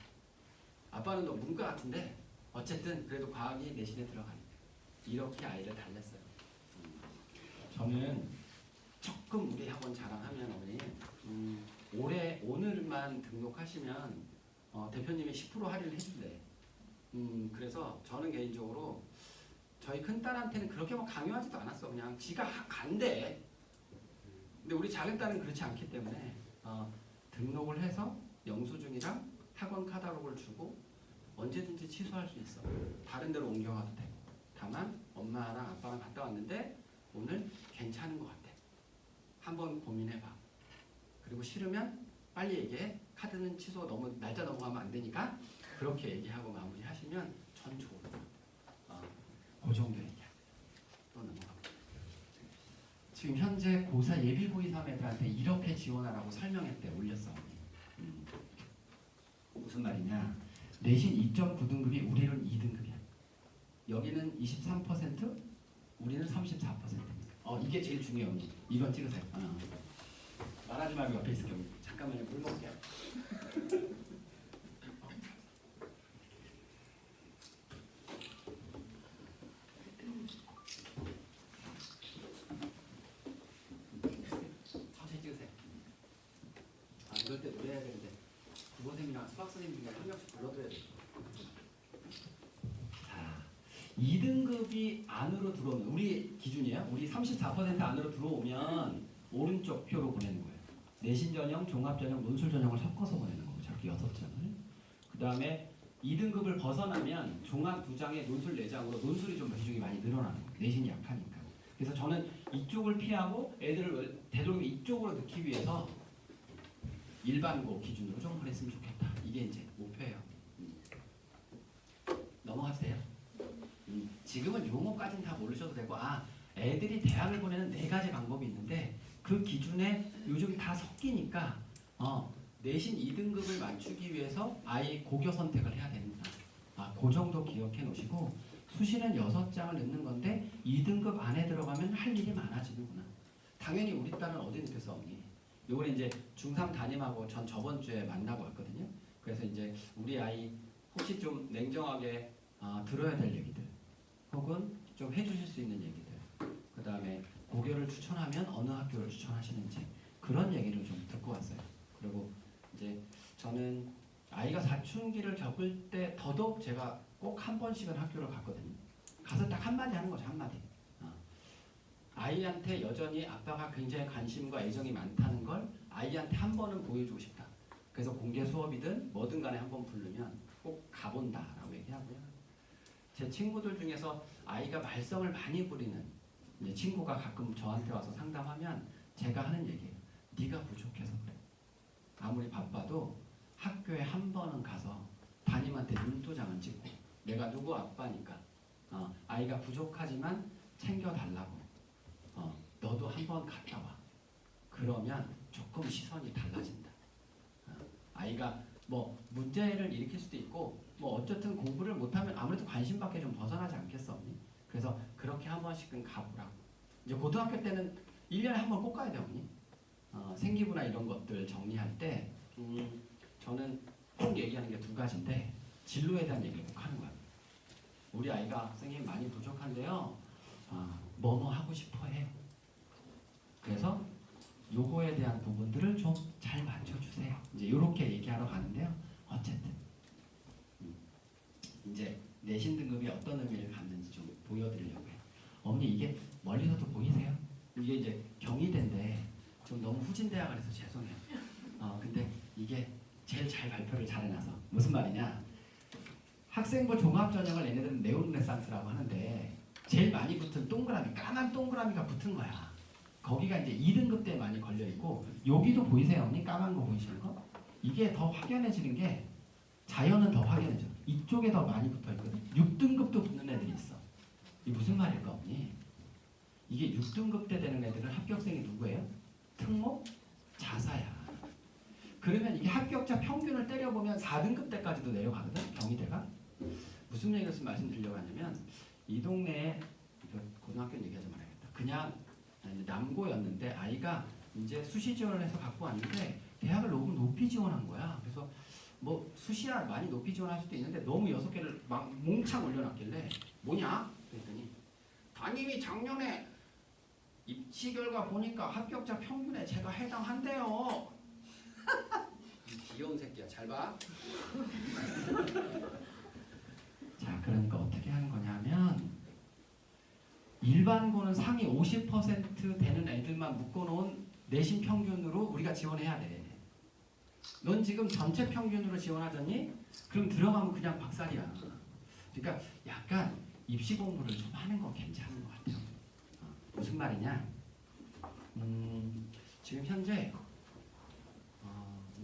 아빠는 너 문과 같은데 어쨌든 그래도 과학이 내신에 들어가니까. 이렇게 아이를 달랬어요. 저는 조금 우리 학원 자랑하면 어머니 올해 오늘만 등록하시면 대표님이 10% 할인을 해준대. 그래서 저는 개인적으로 저희 큰딸한테는 그렇게 뭐 강요하지도 않았어. 그냥 지가 간대. 근데 우리 작은딸은 그렇지 않기 때문에 등록을 해서 영수증이랑 학원 카탈로그를 주고 언제든지 취소할 수 있어. 다른 데로 옮겨가도 돼. 다만 엄마랑 아빠랑 갔다 왔는데 오늘 괜찮은 것 같아. 한번 고민해봐. 그리고 싫으면 빨리 얘기해. 카드는 취소 너무 날짜 넘어가면 안 되니까 그렇게 얘기하고 마무리하시면 전 좋을 것 같아요. 그 정도 얘기야. 또 넘어가. 지금 현재 고4 예비 고2 3애들한테 이렇게 지원하라고 설명했대. 올렸어. 무슨 말이냐? 내신 2.9등급이 우리는 2등급이야. 여기는 23%, 우리는 34%입니다. 이게 제일 중요해요. 이건 찍으세요. 말하지 말고 옆에 있을게요. 잠깐만요. 물 먹게요. 천천히 찍으세요. 이럴 때 노래해야 되는데 국어선생님이랑 수학선생님 중에 한 명씩 불러드려야 돼요. 자, 2등급이 안으로 들어오면 우리 기준이에요. 우리 34% 안으로 들어오면 오른쪽 표로 보내는 거예요. 내신 전형, 종합 전형, 논술 전형을 섞어서 보내는 거고 저렇게 6장을. 그 다음에 2등급을 벗어나면 종합 2장에 논술 4장으로 논술이 좀 비중이 많이 늘어나는 거예요. 내신이 약하니까. 그래서 저는 이쪽을 피하고 애들을 되도록이면 이쪽으로 넣기 위해서 일반고 기준으로 좀 보냈으면 좋겠다. 이게 이제 목표예요. 넘어가세요. 지금은 용어까지는 다 모르셔도 되고 애들이 대학을 보내는 4가지 방법이 있는데 그 기준에 요즘 다 섞이니까 내신 2등급을 맞추기 위해서 아이 고교 선택을 해야 됩니다. 그 정도 기억해 놓으시고 수시는 6장을 넣는 건데 2등급 안에 들어가면 할 일이 많아지는구나. 당연히 우리 딸은 어디 넣겠어 언니? 요번에 이제 중3 담임하고 전 저번 주에 만나고 왔거든요. 그래서 이제 우리 아이 혹시 좀 냉정하게 들어야 될 얘기들 혹은 좀 해주실 수 있는 얘기들 그 다음에 고교를 추천하면 어느 학교를 추천하시는지 그런 얘기를 좀 듣고 왔어요. 그리고 이제 저는 아이가 사춘기를 겪을 때 더더욱 제가 꼭 한 번씩은 학교를 갔거든요. 가서 딱 한마디 하는 거죠. 한마디. 아이한테 여전히 아빠가 굉장히 관심과 애정이 많다는 걸 아이한테 한 번은 보여주고 싶다. 그래서 공개 수업이든 뭐든 간에 한 번 부르면 꼭 가본다라고 얘기하고요. 제 친구들 중에서 아이가 말썽을 많이 부리는 이제 친구가 가끔 저한테 와서 상담하면 제가 하는 얘기예요. 네가 부족해서 그래. 아무리 바빠도 학교에 한 번은 가서 담임한테 눈도장은 찍고 내가 누구 아빠니까 아이가 부족하지만 챙겨달라고 너도 한 번 갔다 와. 그러면 조금 시선이 달라진다. 아이가 뭐 문제를 일으킬 수도 있고 뭐 어쨌든 공부를 못하면 아무래도 관심 밖에 좀 벗어나지 않겠어 언니? 그래서 그렇게 한 번씩은 가보라고. 이제 고등학교 때는 1년에 한 번 꼭 가야 돼 언니. 생기부나 이런 것들 정리할 때 저는 꼭 얘기하는 게 2가지인데 진로에 대한 얘기를 꼭 하는 거야. 우리 아이가 선생님 많이 부족한데요. 뭐뭐 하고 싶어 해요. 그래서 요거에 대한 부분들을 좀 잘 맞춰주세요. 이제 이렇게 얘기하러 가는데요. 어쨌든 이제 내신 등급이 어떤 의미를 갖는지 좀 보여드리려고 해요. 어머니 이게 멀리서도 보이세요? 이게 이제 경희대인데 좀 너무 후진 대학을 해서 죄송해요. 근데 이게 제일 잘 발표를 잘 해놔서 무슨 말이냐? 학생부 종합전형을 얘네들은 네오르네상스라고 하는데 제일 많이 붙은 동그라미, 까만 동그라미가 붙은 거야. 거기가 이제 2등급 때 많이 걸려있고 여기도 보이세요? 언니? 까만 거 보이시는 거? 이게 더 확연해지는 게 자연은 더 확연해져. 이쪽에 더 많이 붙어있거든. 6등급도 붙는 애들이 있어. 이게 무슨 말일까 언니? 이게 6등급 때 되는 애들은 합격생이 누구예요? 특목? 자사야. 그러면 이게 합격자 평균을 때려보면 4등급 때까지도 내려가거든. 경희대가. 무슨 얘기를 말씀드리려고 하냐면 이 동네에 고등학교 얘기하지 말아야겠다. 그냥 남고였는데 아이가 이제 수시 지원을 해서 갖고 왔는데 대학을 너무 높이 지원한 거야. 그래서 뭐 수시야 많이 높이 지원할 수도 있는데 너무 6개를 막 몽창 올려놨길래 뭐냐? 그랬더니 담임이 작년에 입시 결과 보니까 합격자 평균에 제가 해당한대요. 귀여운 새끼야. 잘 봐. 자, 그러니까 어떻게 하는 거냐면 일반고는 상위 50% 되는 애들만 묶어놓은 내신 평균으로 우리가 지원해야 돼. 넌 지금 전체 평균으로 지원하더니 그럼 들어가면 그냥 박살이야. 그러니까 약간 입시 공부를 좀 하는 거 괜찮은 것 같아요. 무슨 말이냐? 지금 현재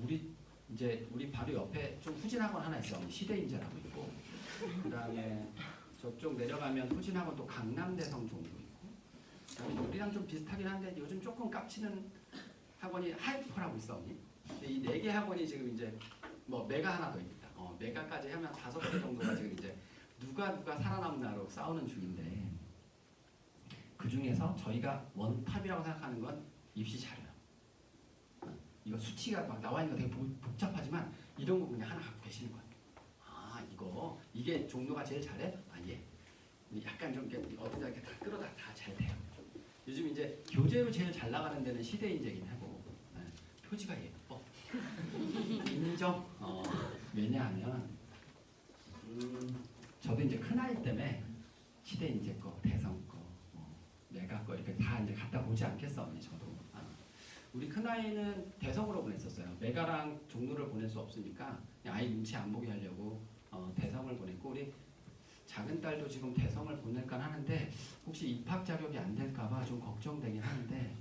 우리 바로 옆에 좀 후진학원 하나 있어. 시대인재라고 있고, 그다음에 저쪽 내려가면 후진학원 또 강남대성 정도 있고, 그다음에 우리랑 좀 비슷하긴 한데 요즘 조금 깝치는 학원이 하이퍼라고 있어. 근데 이 4개 학원이 지금 이제 뭐 메가 하나 더 있다. 메가까지 하면 5개 정도가 지금 이제 누가 살아남나로 싸우는 중인데, 그 중에서 저희가 원탑이라고 생각하는 건 입시 자료야. 이거 수치가 막 나와 있는 거 되게 복잡하지만 이런 거 그냥 하나 갖고 계시는 거야. 이게 종로가 제일 잘해? 예. 약간 좀 어떤 이렇게 다 끌어다 다 잘 돼요. 요즘 이제 교재로 제일 잘 나가는 데는 시대인재긴 하고, 표지가 예뻐. 인정. 왜냐하면 저도 이제 큰 아이 때문에 시대인재 거, 대성 거, 내가 거 이렇게 다 이제 갖다 보지 않겠어, 언니 저도. 우리 큰 아이는 대성으로 보냈었어요. 메가랑 종로를 보낼 수 없으니까 그냥 아이 눈치 안 보게 하려고 대성을 보냈고, 우리 작은 딸도 지금 대성을 보낼까 하는데 혹시 입학 자격이 안 될까봐 좀 걱정되긴 하는데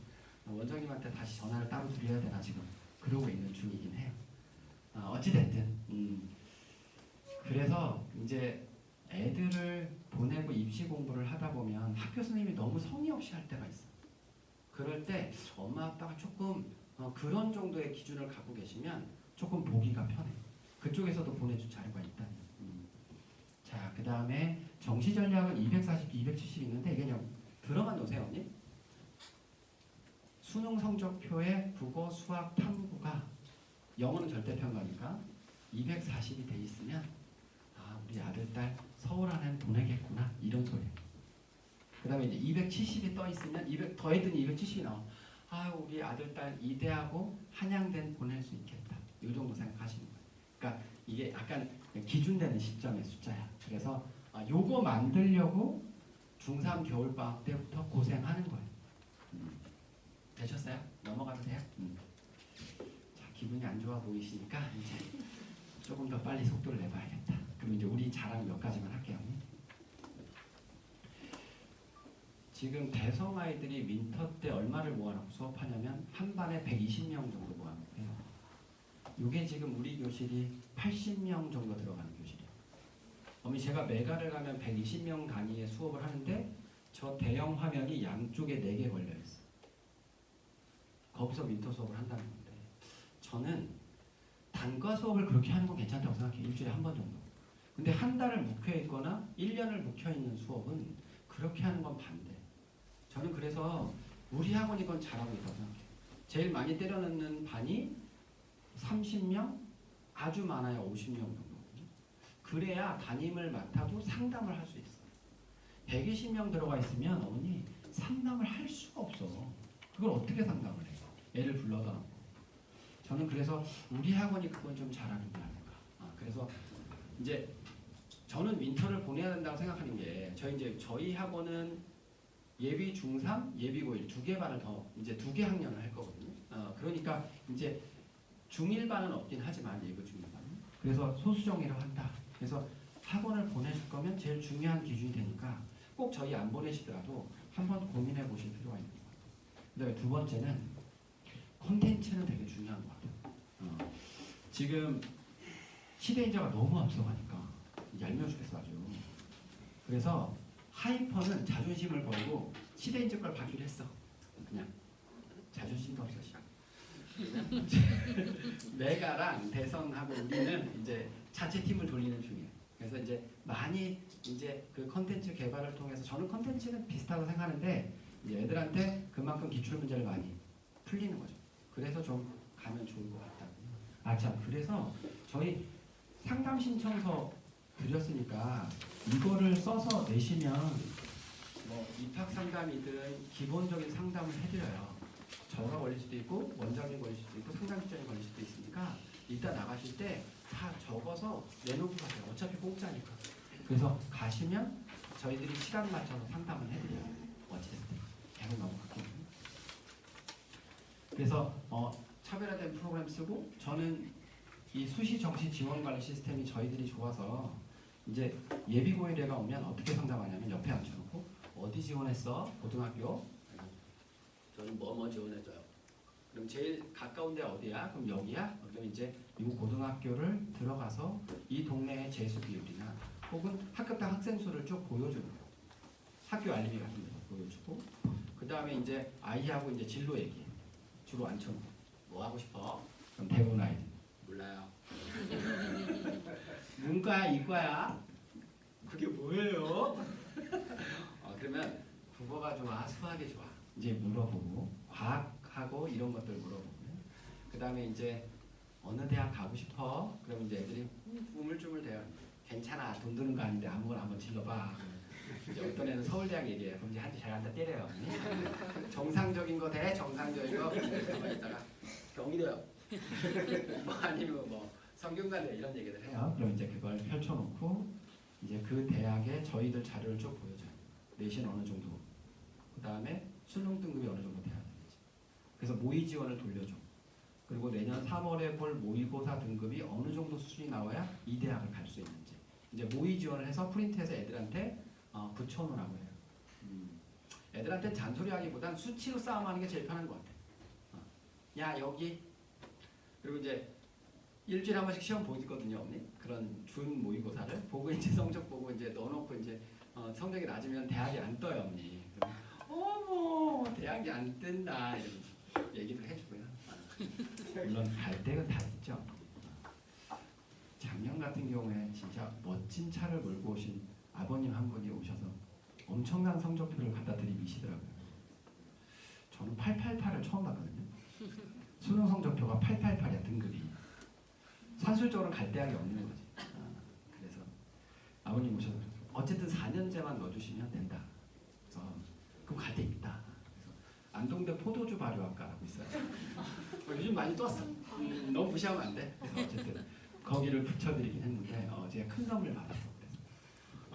원장님한테 다시 전화를 따로 드려야 되나 지금 그러고 있는 중이긴 해요. 어찌됐든 그래서 이제 애들을 보내고 입시 공부를 하다 보면 학교 선생님이 너무 성의 없이 할 때가 있어. 그럴 때 엄마 아빠가 조금 그런 정도의 기준을 갖고 계시면 조금 보기가 편해. 그쪽에서도 보내줄 자료가 있다니. 자, 그 다음에 정시 전략은 240, 270 있는데 이게 그냥 들어만 놓으세요, 언니. 수능 성적표에 국어, 수학, 탐구가 영어는 절대평가니까 240이 돼 있으면 우리 아들, 딸 서울 안에 보내겠구나 이런 소리예요. 그 다음에 이제 270이 떠 있으면 200 더했더니 270이 나와. 우리 아들, 딸 이대하고 한양대는 보낼 수 있겠다. 이 정도 생각하시는 거예요. 그러니까 이게 약간 기준되는 시점의 숫자야. 그래서 요거 만들려고 중3 겨울방학 때부터 고생하는 거예요. 되셨어요? 넘어가도 돼요? 자, 기분이 안 좋아 보이시니까 이제 조금 더 빨리 속도를 내봐야겠다. 그럼 이제 우리 자랑 몇 가지만 할게요. 지금 대성 아이들이 윈터 때 얼마를 모아놓고 수업하냐면 한 반에 120명 정도 모아놓고 해요. 이게 지금 우리 교실이 80명 정도 들어가는 교실이에요. 어머니 제가 메가를 가면 120명 단위의 수업을 하는데 저 대형 화면이 양쪽에 4개 걸려있어요. 거기서 윈터 수업을 한다는 건데 저는 단과 수업을 그렇게 하는 건 괜찮다고 생각해요. 일주일에 한 번 정도. 근데 한 달을 묵혀있거나 1년을 묵혀있는 수업은 그렇게 하는 건 반대. 저는 그래서 우리 학원이 그건 잘하고 있다고 생각해요. 제일 많이 때려넣는 반이 30명? 아주 많아야 50명 정도거든요. 그래야 담임을 맡아도 상담을 할 수 있어요. 120명 들어가 있으면 어머니 상담을 할 수가 없어. 그걸 어떻게 상담을 해요? 애를 불러다 놓고. 저는 그래서 우리 학원이 그건 좀 잘하는 게 아닐까. 그래서 이제 저는 윈터를 보내야 된다고 생각하는 게 저희 학원은 예비 중3, 예비 고1 2개 반을 더 이제 2개 학년을 할 거거든요. 그러니까 이제 중1반은 없긴 하지만 예비 중1반. 그래서 소수정예로 한다. 그래서 학원을 보내줄 거면 제일 중요한 기준이 되니까 꼭 저희 안 보내시더라도 한번 고민해 보실 필요가 있는 것 같아요. 그다음에 두 번째는 콘텐츠는 되게 중요한 것 같아요. 지금 시대인자가 너무 앞서가니까 얄미워 죽겠어 아주. 그래서 하이퍼는 자존심을 걸고 시대인재 걸 받기로 했어. 그냥 자존심도 없어. 메가랑 대성하고 우리는 이제 자체 팀을 돌리는 중이에요. 그래서 이제 많이 이제 그 컨텐츠 개발을 통해서 저는 컨텐츠는 비슷하다고 생각하는데 이제 애들한테 그만큼 기출 문제를 많이 풀리는 거죠. 그래서 좀 가면 좋을 것 같다고요. 참 그래서 저희 상담 신청서 드렸으니까 이거를 써서 내시면 뭐 입학 상담이든 기본적인 상담을 해드려요. 저가 걸릴 수도 있고 원장님 걸릴 수도 있고 상담실장이 걸릴 수도 있으니까 이따 나가실 때 다 적어서 내놓고 가세요. 어차피 공짜니까. 그래서 가시면 저희들이 시간 맞춰서 상담을 해드려요. 어찌됐든 계속 넘어갔거든요. 그래서 차별화된 프로그램 쓰고 저는 이 수시 정시 지원 관리 시스템이 저희들이 좋아서 이제 예비 고일애가 오면 어떻게 상담하냐면 옆에 앉혀놓고 어디 지원했어? 고등학교? 저는 뭐 지원해줘요. 그럼 제일 가까운 데 어디야? 그럼 여기야? 그럼 이제 이 고등학교를 들어가서 이 동네의 재수 비율이나 혹은 학급당 학생 수를 쭉 보여주는 거예요. 학교 알림이 같은 데서 보여주고 그 다음에 이제 아이하고 이제 진로 얘기 주로 앉혀놓고 뭐 하고 싶어? 그럼 대부분 아이들 몰라요. 문과야 이과야? 그게 뭐예요? 그러면 국어가 좋아 수학이 좋아 이제 물어보고 과학하고 이런 것들 물어보고 그 다음에 이제 어느 대학 가고 싶어? 그럼 이제 애들이 우물쭈물대요. 괜찮아 돈 드는 거 아닌데 아무거나 한번 질러봐. 이제 어떤 애는 서울대학 얘기해요. 그럼 이제 한테 잘 갖다 때려요. 정상적인 거 돼? 정상적인 거? 가만히 있다가 경희대요. 뭐 아니면 뭐 성균관대 이런 얘기들 해요. 그럼 이제 그걸 펼쳐놓고 이제 그 대학에 저희들 자료를 쭉 보여줘요. 내신 어느 정도. 그 다음에 수능 등급이 어느 정도 돼야 되는지. 그래서 모의 지원을 돌려줘. 그리고 내년 3월에 볼 모의고사 등급이 어느 정도 수준이 나와야 이 대학을 갈 수 있는지. 이제 모의 지원을 해서 프린트해서 애들한테 붙여놓으라고 해요. 애들한테 잔소리하기보단 수치로 싸움하는 게 제일 편한 것 같아. 야 여기. 그리고 이제 일주일에 한 번씩 시험 보거든요, 언니. 그런 준 모의고사를 보고 이제 성적 보고 이제 넣어놓고 이제 성적이 낮으면 대학이 안 떠요, 언니. 어머, 대학이 안 뜬다 이런 얘기를 해주고요. 물론 갈 때가 다 있죠. 작년 같은 경우에 진짜 멋진 차를 몰고 오신 아버님 한 분이 오셔서 엄청난 성적표를 갖다 들이미시더라고요. 저는 888을 처음 봤거든요. 수능 성적표가 888이야 등급이. 산술적으로 갈 대학이 없는 거지. 그래서 아버님 오셔서 어쨌든 4년제만 넣어주시면 된다. 그래서 그럼 갈 데 있다. 그래서 안동대 포도주 발효학과라고 있어요. 요즘 많이 떴어. 너무 무시하면 안 돼. 그래서 어쨌든 거기를 붙여드리긴 했는데 제가 큰 선물 받았어.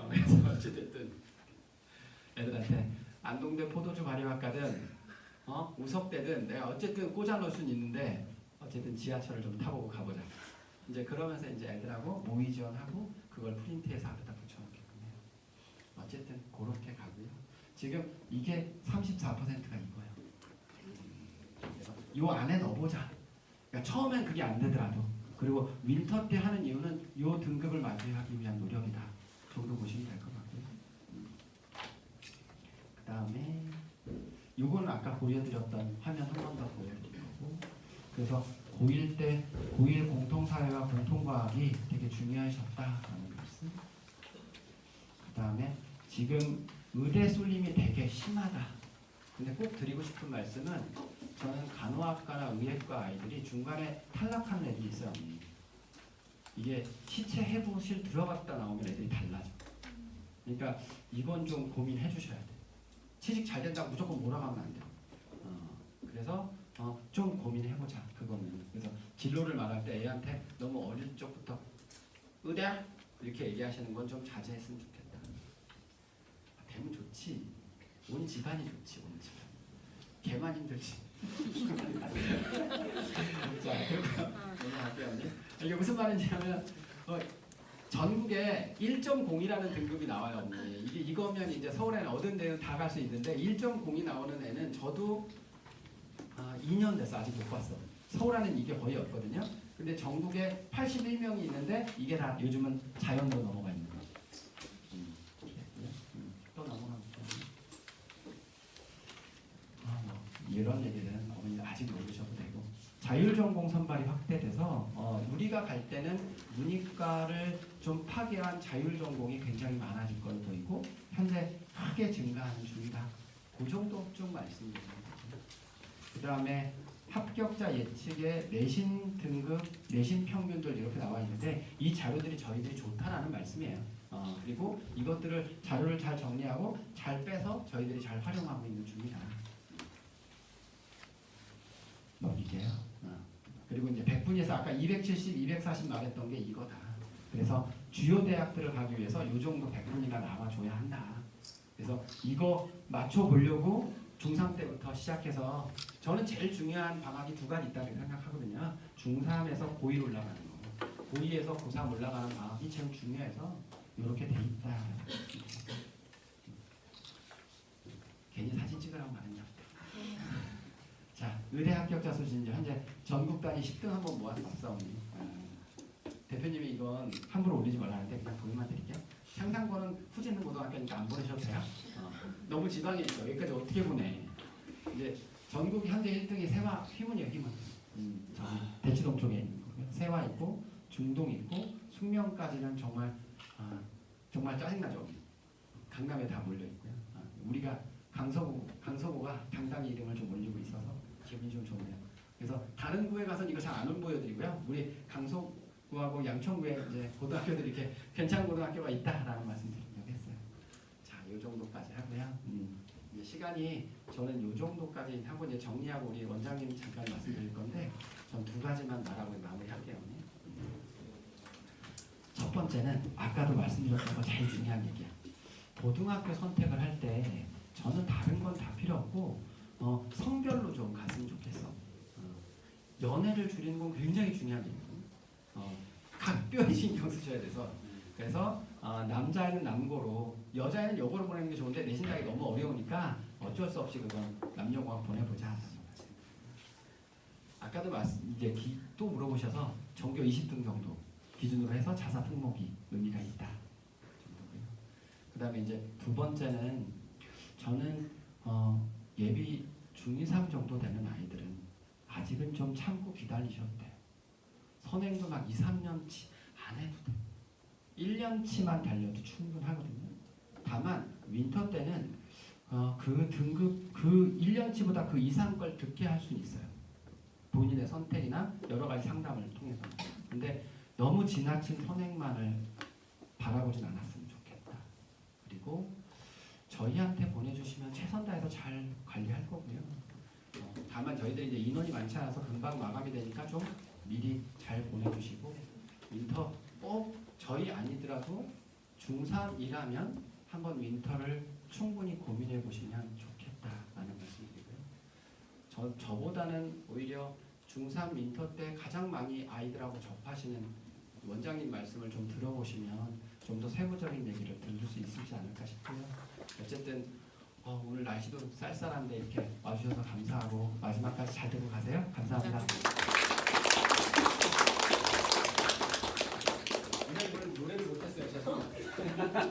그래서 어쨌든 애들한테 안동대 포도주 발효학과든 우석대든 내가 어쨌든 꽂아 놓을 수는 있는데 어쨌든 지하철을 좀 타보고 가보자. 이제 그러면서 이제 애들하고 모의 지원하고 그걸 프린트해서 앞에다 붙여놓게끔 해요. 어쨌든 그렇게 가고요. 지금 이게 34%가 이거예요. 그래서 요 안에 넣어보자. 그러니까 처음엔 그게 안 되더라도 그리고 윈터 때 하는 이유는 요 등급을 맞이하기 위한 노력이다. 정도 보시면 될 것 같고요. 그 다음에 요거는 아까 보여드렸던 화면 한 번 더 보여드릴 거고 그래서 고1 때 고1 공통사회와 공통과학이 되게 중요하셨다라는 말씀. 그 다음에 지금 의대 쏠림이 되게 심하다. 근데 꼭 드리고 싶은 말씀은 저는 간호학과나 의학과 아이들이 중간에 탈락하는 애들이 있어요. 이게 시체 해부실 들어갔다 나오면 애들이 달라져. 그러니까 이건 좀 고민해 주셔야 돼. 취직 잘 된다고 무조건 몰아가면 안 돼요. 그래서 좀 고민해보자 그거는. 그래서 진로를 말할 때 애한테 너무 어릴 적부터 의대 이렇게 얘기하시는 건 좀 자제했으면 좋겠다. 되면 좋지. 온 집안이 좋지. 온 집안. 걔만 힘들지. 자, 그리고 넘어갈게요. 이게 무슨 말인지하면 전국에 1.0이라는 등급이 나와요. 언니. 이거면 이제 서울에는 얻은 데는 다 갈 수 있는데 1.0이 나오는 애는 저도 2년 됐어. 아직 못 봤어. 서울 안에는 이게 거의 없거든요. 근데 전국에 81명이 있는데 이게 다 요즘은 자연으로 넘어가 있는 거죠. 또 넘어가면 이런 얘기는 어머니 아직 모르셔도 되고 자율전공 선발이 확대돼서 우리가 갈 때는 문이과를 좀 파괴한 자율전공이 굉장히 많아질 걸로 보이고 현재 크게 증가하는 중이다. 그 정도 좀 말씀드립니다. 그 다음에 합격자 예측의 내신 등급, 내신 평균들 이렇게 나와 있는데 이 자료들이 저희들이 좋다라는 말씀이에요. 그리고 이것들을 자료를 잘 정리하고 잘 빼서 저희들이 잘 활용하고 있는 중이다. 이게요. 그리고 이제 100분위에서 아까 270, 240 말했던 게 이거다. 그래서 주요 대학들을 가기 위해서 이 정도 100분위가 나와줘야 한다. 그래서 이거 맞춰보려고 중3 때부터 시작해서 저는 제일 중요한 방학이 두 가지 있다고 생각하거든요. 중3에서 고1 올라가는 거, 고2에서 고3 올라가는 방학이 제일 중요해서 이렇게 돼 있다. 괜히 사진 찍으라고 말했나? 자, 의대 합격자 수준 현재 전국 단위 10등 한번 모았어. 대표님이 이건 함부로 올리지 말라는데 그냥 보여만 드릴게요. 상상고는 후지는 고등학교니까 안 보내셔도 돼요. 너무 지방에 있어. 여기까지 어떻게 보내? 이제 전국 현재 1등이 세화 휘문이에요. 휘문. 저기 대치동 쪽에 있는 거고요. 세화 있고 중동 있고 숙명까지는 정말 정말 짜증나죠. 강남에 다 몰려 있고요. 우리가 강서구가 당당히 이름을 좀 올리고 있어서 기분이 좀 좋네요. 그래서 다른 구에 가서는 이거 잘 안 보여드리고요. 우리 강서구하고 양천구에 이제 고등학교들이 이렇게 괜찮은 고등학교가 있다라는 말씀드리려고 했어요. 자, 이 정도까지 하고요. 이제 시간이 저는 이 정도까지 하고 이제 정리하고 우리 원장님 잠깐 말씀드릴 건데 전 두 가지만 말하고 마무리할게요. 첫 번째는 아까도 말씀드렸던 거 제일 중요한 얘기야. 고등학교 선택을 할 때 저는 다른 건 다 필요 없고 성별로 좀 갔으면 좋겠어. 연애를 줄이는 건 굉장히 중요한 얘기거든요. 각별히 신경 쓰셔야 돼서 그래서 남자애는 남고로 여자애는 여고로 보내는 게 좋은데 내 생각이 너무 어려우니까 어쩔 수 없이 그건 남녀공학 보내보자. 아까도 이제 또 물어보셔서 전교 20등 정도 기준으로 해서 자사 특목이 의미가 있다. 그 다음에 이제 두 번째는 저는 예비 중2, 3 정도 되는 아이들은 아직은 좀 참고 기다리셔도 돼요. 선행도 막 2, 3년치 안 해도 돼. 1년치만 달려도 충분하거든요. 다만 윈터 때는 그 등급 그 1년치보다 그 이상 걸 듣게 할 수는 있어요. 본인의 선택이나 여러 가지 상담을 통해서. 근데 너무 지나친 선행만을 바라보진 않았으면 좋겠다. 그리고 저희한테 보내주시면 최선 다해서 잘 관리할 거고요. 다만 저희들이 이제 인원이 많지 않아서 금방 마감이 되니까 좀 미리 잘 보내주시고 윈터 꼭 저희 아니더라도 중3이라면 한번 윈터를 충분히 고민해 보시면 좋겠다라는 말씀드리고요. 저보다는 오히려 중3 윈터 때 가장 많이 아이들하고 접하시는 원장님 말씀을 좀 들어보시면 좀 더 세부적인 얘기를 들을 수 있지 않을까 싶고요. 어쨌든 오늘 날씨도 쌀쌀한데 이렇게 와주셔서 감사하고 마지막까지 잘 들고 가세요. 감사합니다. 오늘 노래를 못했어요. 죄송합니다.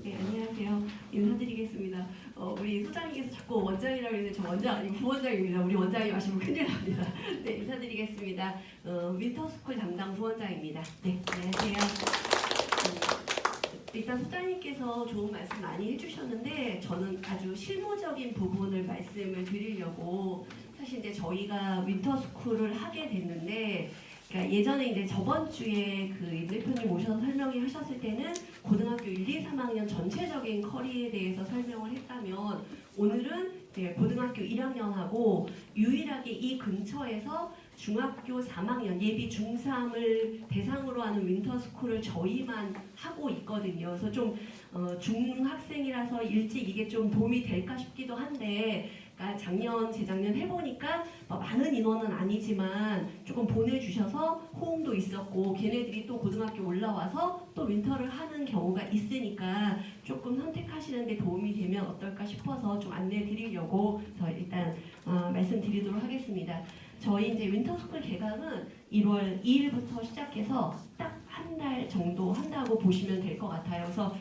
네, 안녕하세요. 인사드리겠습니다. 우리 소장님께서 자꾸 원장이라고 했는데 저 원장 아니고 부원장입니다. 우리 원장님 하시면 큰일 납니다. 네, 인사드리겠습니다. 윈터스쿨 담당 부원장입니다. 네, 안녕하세요. 일단 소장님께서 좋은 말씀 많이 해주셨는데 저는 아주 실무적인 부분을 말씀을 드리려고 사실 이제 저희가 윈터스쿨을 하게 됐는데 그러니까 예전에 이제 저번 주에 그 임 대표님 오셔서 설명을 하셨을 때는 고등학교 1, 2, 3학년 전체적인 커리에 대해서 설명을 했다면 오늘은 이제 고등학교 1학년하고 유일하게 이 근처에서 중학교 3학년 예비 중3을 대상으로 하는 윈터스쿨을 저희만 하고 있거든요. 그래서 좀 중학생이라서 일찍 이게 좀 도움이 될까 싶기도 한데 그러니까 작년, 재작년 해보니까 많은 인원은 아니지만 조금 보내주셔서 호응도 있었고 걔네들이 또 고등학교 올라와서 또 윈터를 하는 경우가 있으니까 조금 선택하시는데 도움이 되면 어떨까 싶어서 좀 안내해 드리려고 저 일단 말씀드리도록 하겠습니다. 저희 이제 윈터스쿨 개강은 1월 2일부터 시작해서 딱 한 달 정도 한다고 보시면 될 것 같아요. 그래서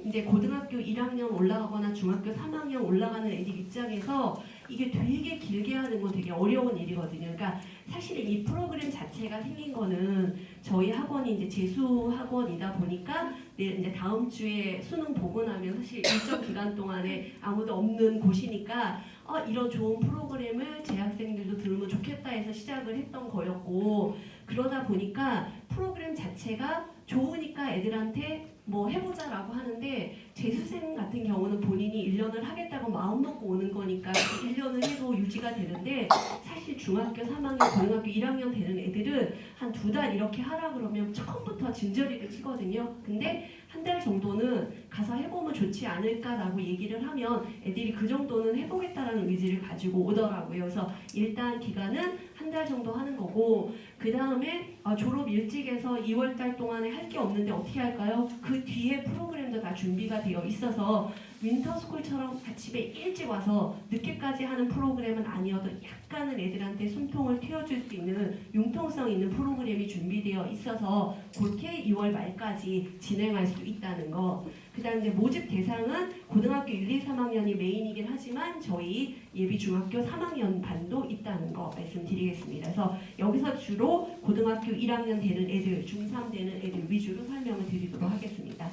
이제 고등학교 1학년 올라가거나 중학교 3학년 올라가는 애들 입장에서 이게 되게 길게 하는 건 되게 어려운 일이거든요. 그러니까 사실은 이 프로그램 자체가 생긴 거는 저희 학원이 이제 재수 학원이다 보니까 이제 다음 주에 수능 보고 나면 사실 일정 기간 동안에 아무도 없는 곳이니까 이런 좋은 프로그램을 재학생들도 들으면 좋겠다 해서 시작을 했던 거였고 그러다 보니까 프로그램 자체가 좋으니까 애들한테 뭐 해보자라고 하는데 재수생 같은 경우는 본인이 1년을 하겠다고 마음 먹고 오는 거니까 1년을 해도 유지가 되는데 사실 중학교 3학년, 고등학교 1학년 되는 애들은 한 2달 이렇게 하라 그러면 처음부터 진저리를 치거든요. 근데 한 달 정도는 가서 해보면 좋지 않을까라고 얘기를 하면 애들이 그 정도는 해보겠다라는 의지를 가지고 오더라고요. 그래서 일단 기간은 한 달 정도 하는 거고 그 다음에 졸업 일찍해서 2월달 동안에 할 게 없는데 어떻게 할까요? 그 뒤에 프로그램도 다 준비가 되어 있어서 윈터스쿨처럼 아침에 일찍 와서 늦게까지 하는 프로그램은 아니어도 약간은 애들한테 숨통을 틔워줄 수 있는 융통성 있는 프로그램이 준비되어 있어서 그렇게 2월 말까지 진행할 수 있다는 거. 그 다음 이제 모집 대상은 고등학교 1, 2, 3학년이 메인이긴 하지만 저희 예비 중학교 3학년 반도 있다는 거 말씀드리겠습니다. 그래서 여기서 주로 고등학교 1학년 되는 애들, 중3 되는 애들 위주로 설명을 드리도록 하겠습니다.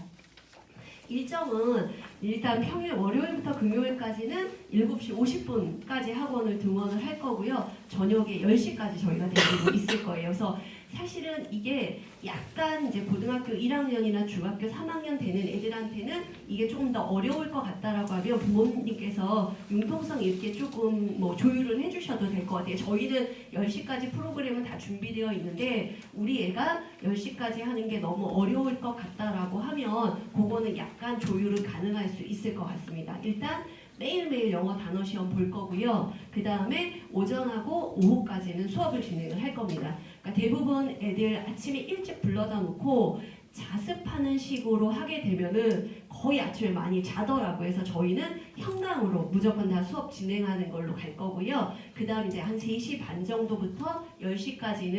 일정은 일단 평일 월요일부터 금요일까지는 7시 50분까지 학원을 등원을 할 거고요. 저녁에 10시까지 저희가 데리고 있을 거예요. 그래서 사실은 이게 약간 이제 고등학교 1학년이나 중학교 3학년 되는 애들한테는 이게 조금 더 어려울 것 같다라고 하면 부모님께서 융통성 있게 조금 뭐 조율을 해주셔도 될 것 같아요. 저희는 10시까지 프로그램은 다 준비되어 있는데 우리 애가 10시까지 하는 게 너무 어려울 것 같다라고 하면 그거는 약간 조율은 가능할 수 있을 것 같습니다. 일단 매일매일 영어 단어 시험 볼 거고요. 그 다음에 오전하고 오후까지는 수업을 진행을 할 겁니다. 그러니까 대부분 애들 아침에 일찍 불러다 놓고 자습하는 식으로 하게 되면은 거의 아침에 많이 자더라고요. 그래서 저희는 현강으로 무조건 다 수업 진행하는 걸로 갈 거고요. 그 다음 이제 한 3시 반 정도부터 10시까지는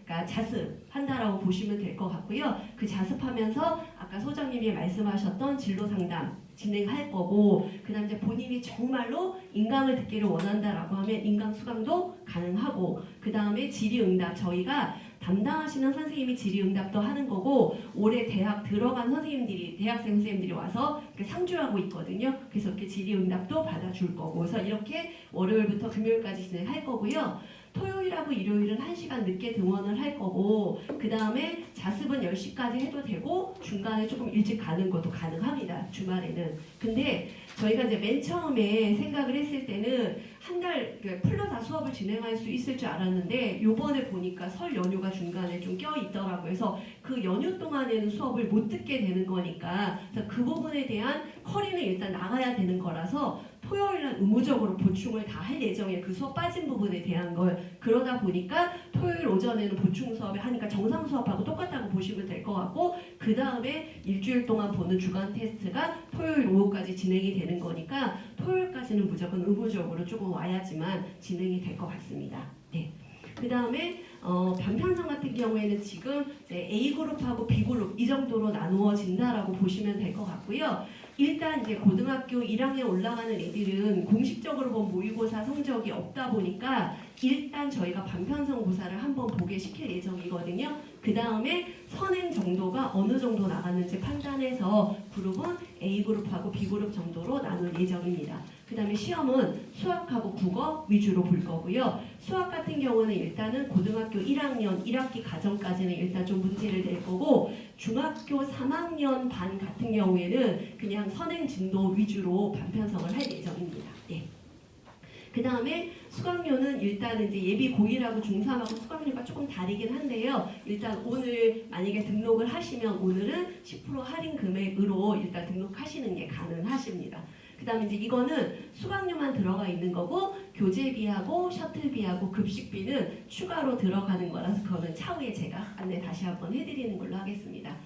그러니까 자습한다라고 보시면 될 것 같고요. 그 자습하면서 아까 소장님이 말씀하셨던 진로 상담 진행할 거고 그 다음 이제 본인이 정말로 인강을 듣기를 원한다라고 하면 인강 수강도 가능하고 그 다음에 질의응답 저희가 담당하시는 선생님이 질의응답도 하는 거고 올해 대학 들어간 선생님들이 대학생 선생님들이 와서 이렇게 상주하고 있거든요. 그래서 이렇게 질의응답도 받아줄 거고 그래서 이렇게 월요일부터 금요일까지 진행할 거고요. 토요일하고 일요일은 1시간 늦게 등원을 할 거고 그 다음에 자습은 10시까지 해도 되고 중간에 조금 일찍 가는 것도 가능합니다. 주말에는. 근데 저희가 이제 맨 처음에 생각을 했을 때는 한 달 풀로 다 수업을 진행할 수 있을 줄 알았는데 요번에 보니까 설 연휴가 중간에 좀 껴있더라고요. 그래서 그 연휴 동안에는 수업을 못 듣게 되는 거니까 그래서 그 부분에 대한 커리는 일단 나가야 되는 거라서 토요일은 의무적으로 보충을 다 할 예정이에요. 그 수업 빠진 부분에 대한 걸. 그러다 보니까 토요일 오전에는 보충 수업을 하니까 정상 수업하고 똑같다고 보시면 될 것 같고 그 다음에 일주일 동안 보는 주간 테스트가 토요일 오후까지 진행이 되는 거니까 토요일까지는 무조건 의무적으로 조금 와야지만 진행이 될 것 같습니다. 네. 그 다음에 반편성 같은 경우에는 지금 A그룹하고 B그룹 이 정도로 나누어진다라고 보시면 될 것 같고요. 일단 이제 고등학교 1학년 올라가는 애들은 공식적으로 본 모의고사 성적이 없다 보니까 일단 저희가 반편성 고사를 한번 보게 시킬 예정이거든요. 그 다음에 선행 정도가 어느 정도 나가는지 판단해서 그룹은 A그룹하고 B그룹 정도로 나눌 예정입니다. 그 다음에 시험은 수학하고 국어 위주로 볼 거고요. 수학 같은 경우는 일단은 고등학교 1학년 1학기 가정까지는 일단 좀 문제를 낼 거고 중학교 3학년 반 같은 경우에는 그냥 선행 진도 위주로 반편성을 할 예정입니다. 네. 그 다음에 수강료는 일단은 이제 예비 고1하고 중3하고 수강료가 조금 다르긴 한데요. 일단 오늘 만약에 등록을 하시면 오늘은 10% 할인 금액으로 일단 등록하시는 게 가능하십니다. 그 다음에 이제 이거는 수강료만 들어가 있는 거고 교재비하고 셔틀비하고 급식비는 추가로 들어가는 거라서 그거는 차후에 제가 안내 다시 한번 해드리는 걸로 하겠습니다.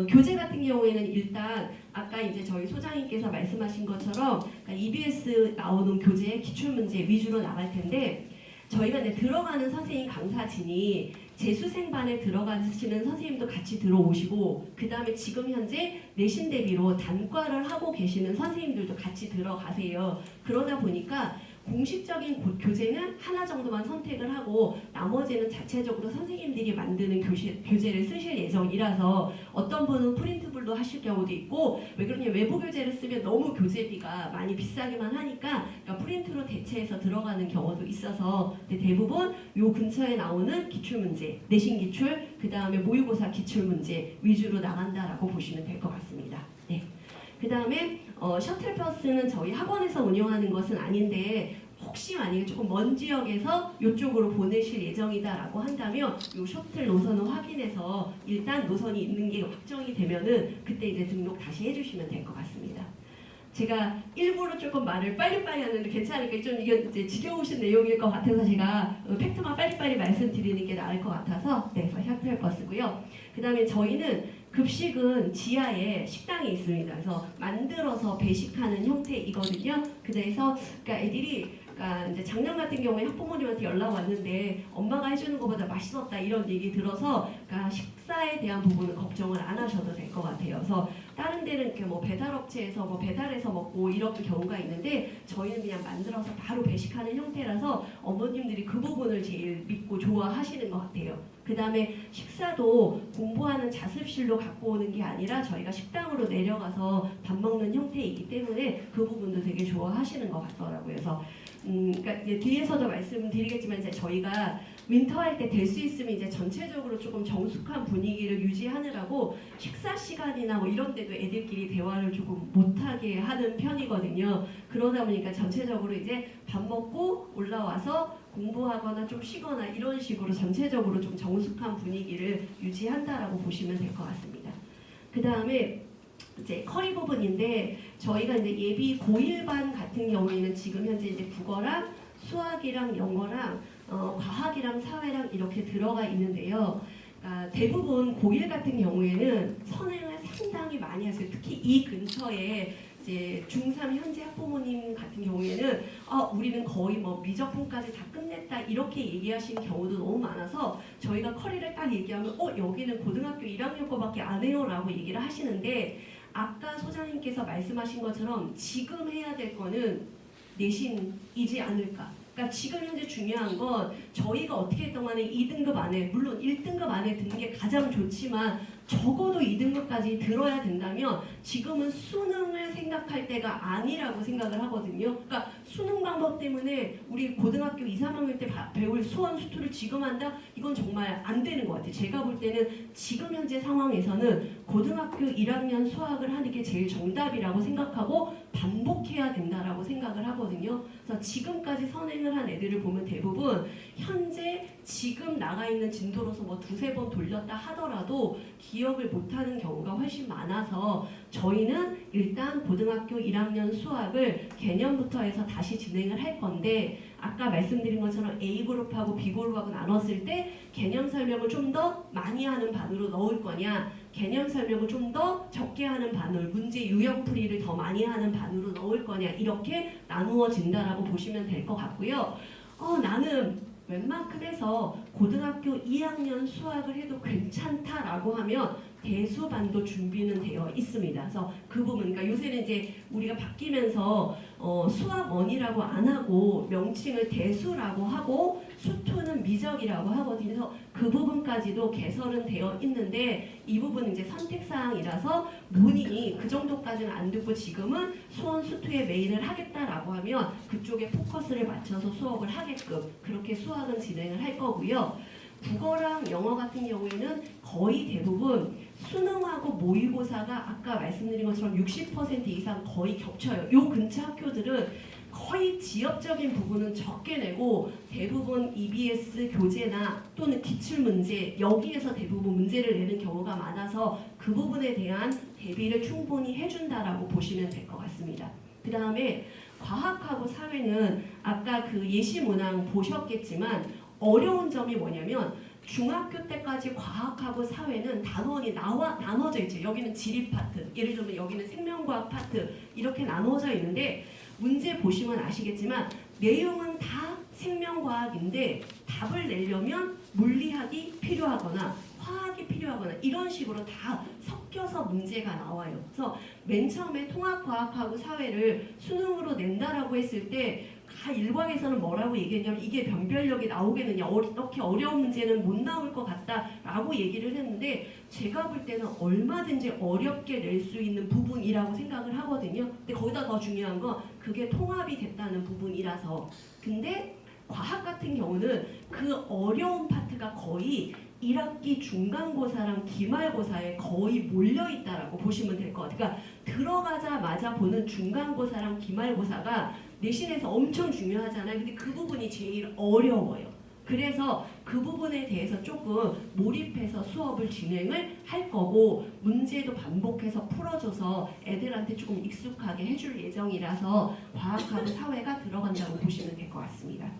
교재 같은 경우에는 일단 아까 이제 저희 소장님께서 말씀하신 것처럼 그러니까 EBS 나오는 교재 기출문제 위주로 나갈 텐데 저희가 이제 들어가는 선생님 강사진이 재수생반에 들어가시는 선생님도 같이 들어오시고 그 다음에 지금 현재 내신 대비로 단과를 하고 계시는 선생님들도 같이 들어가세요. 그러다 보니까 공식적인 교재는 하나 정도만 선택을 하고 나머지는 자체적으로 선생님들이 만드는 교재를 쓰실 예정이라서 어떤 분은 프린트블로 하실 경우도 있고 왜 그러냐면 외부 교재를 쓰면 너무 교재비가 많이 비싸기만 하니까 그러니까 프린트로 대체해서 들어가는 경우도 있어서 대부분 요 근처에 나오는 기출문제, 내신 기출, 그 다음에 모의고사 기출문제 위주로 나간다라고 보시면 될 것 같습니다. 네. 그 다음에 셔틀버스는 저희 학원에서 운영하는 것은 아닌데 혹시 만약에 조금 먼 지역에서 이쪽으로 보내실 예정이다라고 한다면 이 셔틀 노선을 확인해서 일단 노선이 있는 게 확정이 되면은 그때 이제 등록 다시 해주시면 될 것 같습니다. 제가 일부러 조금 말을 빨리빨리 하는데 괜찮으니까 좀 이게 이제 지겨우신 내용일 것 같아서 제가 팩트만 빨리빨리 말씀드리는 게 나을 것 같아서 네, 그래서 셔틀버스고요. 그 다음에 저희는 급식은 지하에 식당이 있습니다. 그래서 만들어서 배식하는 형태이거든요. 그래서 그러니까 애들이 그러니까 이제 작년 같은 경우에 학부모님한테 연락 왔는데 엄마가 해주는 것보다 맛있었다 이런 얘기 들어서 그러니까 식사에 대한 부분은 걱정을 안 하셔도 될 것 같아요. 그래서 다른 데는 이렇게 뭐 배달업체에서 뭐 배달해서 먹고 이런 경우가 있는데 저희는 그냥 만들어서 바로 배식하는 형태라서 어머님들이 그 부분을 제일 믿고 좋아하시는 것 같아요. 그 다음에 식사도 공부하는 자습실로 갖고 오는 게 아니라 저희가 식당으로 내려가서 밥 먹는 형태이기 때문에 그 부분도 되게 좋아하시는 것 같더라고요. 그래서 그러니까 이제 뒤에서도 말씀드리겠지만 이제 저희가 윈터 할 때 될 수 있으면 이제 전체적으로 조금 정숙한 분위기를 유지하느라고 식사 시간이나 뭐 이런 때도 애들끼리 대화를 조금 못하게 하는 편이거든요. 그러다 보니까 전체적으로 이제 밥 먹고 올라와서 공부하거나 좀 쉬거나 이런 식으로 전체적으로 좀 정숙한 분위기를 유지한다라고 보시면 될 것 같습니다. 그 다음에 이제 커리 부분인데 저희가 이제 예비 고1반 같은 경우에는 지금 현재 이제 국어랑 수학이랑 영어랑 과학이랑 사회랑 이렇게 들어가 있는데요. 대부분 고1 같은 경우에는 선행을 상당히 많이 하세요. 특히 이 근처에 이제 중3 현재 학부모님 같은 경우에는 우리는 거의 뭐 미적분까지 다 끝냈다 이렇게 얘기하시는 경우도 너무 많아서 저희가 커리를 딱 얘기하면 여기는 고등학교 1학년 거밖에 안 해요 라고 얘기를 하시는데 아까 소장님께서 말씀하신 것처럼 지금 해야 될 거는 내신이지 않을까. 그러니까 지금 현재 중요한 건 저희가 어떻게 했던 간에 2등급 안에 물론 1등급 안에 드는 게 가장 좋지만 적어도 2등급까지 들어야 된다면 지금은 수능을 생각할 때가 아니라고 생각을 하거든요. 그러니까 수능 방법 때문에 우리 고등학교 2, 3학년 때 배울 수원 수투를 지금 한다? 이건 정말 안 되는 것 같아요. 제가 볼 때는 지금 현재 상황에서는 고등학교 1학년 수학을 하는 게 제일 정답이라고 생각하고 반복해야 된다라고 생각을 하거든요. 그래서 지금까지 선행을 한 애들을 보면 대부분 현재 지금 나가 있는 진도로서 뭐 두세 번 돌렸다 하더라도 기억을 못하는 경우가 훨씬 많아서 저희는 일단 고등학교 1학년 수학을 개념부터 해서 다시 진행을 할 건데 아까 말씀드린 것처럼 A그룹하고 B그룹하고 나눴을 때 개념 설명을 좀 더 많이 하는 반으로 넣을 거냐 개념 설명을 좀 더 적게 하는 반을 문제 유형풀이를 더 많이 하는 반으로 넣을 거냐 이렇게 나누어진다라고 보시면 될 것 같고요. 나는 웬만큼 해서 고등학교 2학년 수학을 해도 괜찮다라고 하면 대수반도 준비는 되어 있습니다. 그래서 그 부분, 그러니까 요새는 이제 우리가 바뀌면서 수학원이라고 안 하고 명칭을 대수라고 하고 수투는 미적이라고 하거든요. 그래서 그 부분까지도 개설은 되어 있는데 이 부분은 이제 선택사항이라서 본인이 그 정도까지는 안 듣고 지금은 수원 수투에 메인을 하겠다라고 하면 그쪽에 포커스를 맞춰서 수업을 하게끔 그렇게 수학은 진행을 할 거고요. 국어랑 영어 같은 경우에는 거의 대부분 수능하고 모의고사가 아까 말씀드린 것처럼 60% 이상 거의 겹쳐요. 요 근처 학교들은 거의 지역적인 부분은 적게 내고 대부분 EBS 교재나 또는 기출문제 여기에서 대부분 문제를 내는 경우가 많아서 그 부분에 대한 대비를 충분히 해준다라고 보시면 될 것 같습니다. 그 다음에 과학하고 사회는 아까 그 예시문항 보셨겠지만 어려운 점이 뭐냐면 중학교 때까지 과학하고 사회는 단원이 나눠져 있죠. 여기는 지리 파트, 예를 들면 여기는 생명과학 파트 이렇게 나눠져 있는데 문제 보시면 아시겠지만 내용은 다 생명과학인데 답을 내려면 물리학이 필요하거나 화학이 필요하거나 이런 식으로 다 섞여서 문제가 나와요. 그래서 맨 처음에 통합과학하고 사회를 수능으로 낸다라고 했을 때 다 일과에서는 뭐라고 얘기했냐면 이게 변별력이 나오겠느냐, 이렇게 어려운 문제는 못 나올 것 같다라고 얘기를 했는데 제가 볼 때는 얼마든지 어렵게 낼 수 있는 부분이라고 생각을 하거든요. 근데 거기다 더 중요한 건 그게 통합이 됐다는 부분이라서. 근데 과학 같은 경우는 그 어려운 파트가 거의 1학기 중간고사랑 기말고사에 거의 몰려있다라고 보시면 될 것 같아요. 그러니까 들어가자마자 보는 중간고사랑 기말고사가 내신에서 엄청 중요하잖아요. 근데 그 부분이 제일 어려워요. 그래서 그 부분에 대해서 조금 몰입해서 수업을 진행을 할 거고 문제도 반복해서 풀어줘서 애들한테 조금 익숙하게 해줄 예정이라서 과학하고 사회가 들어간다고 보시면 될 것 같습니다.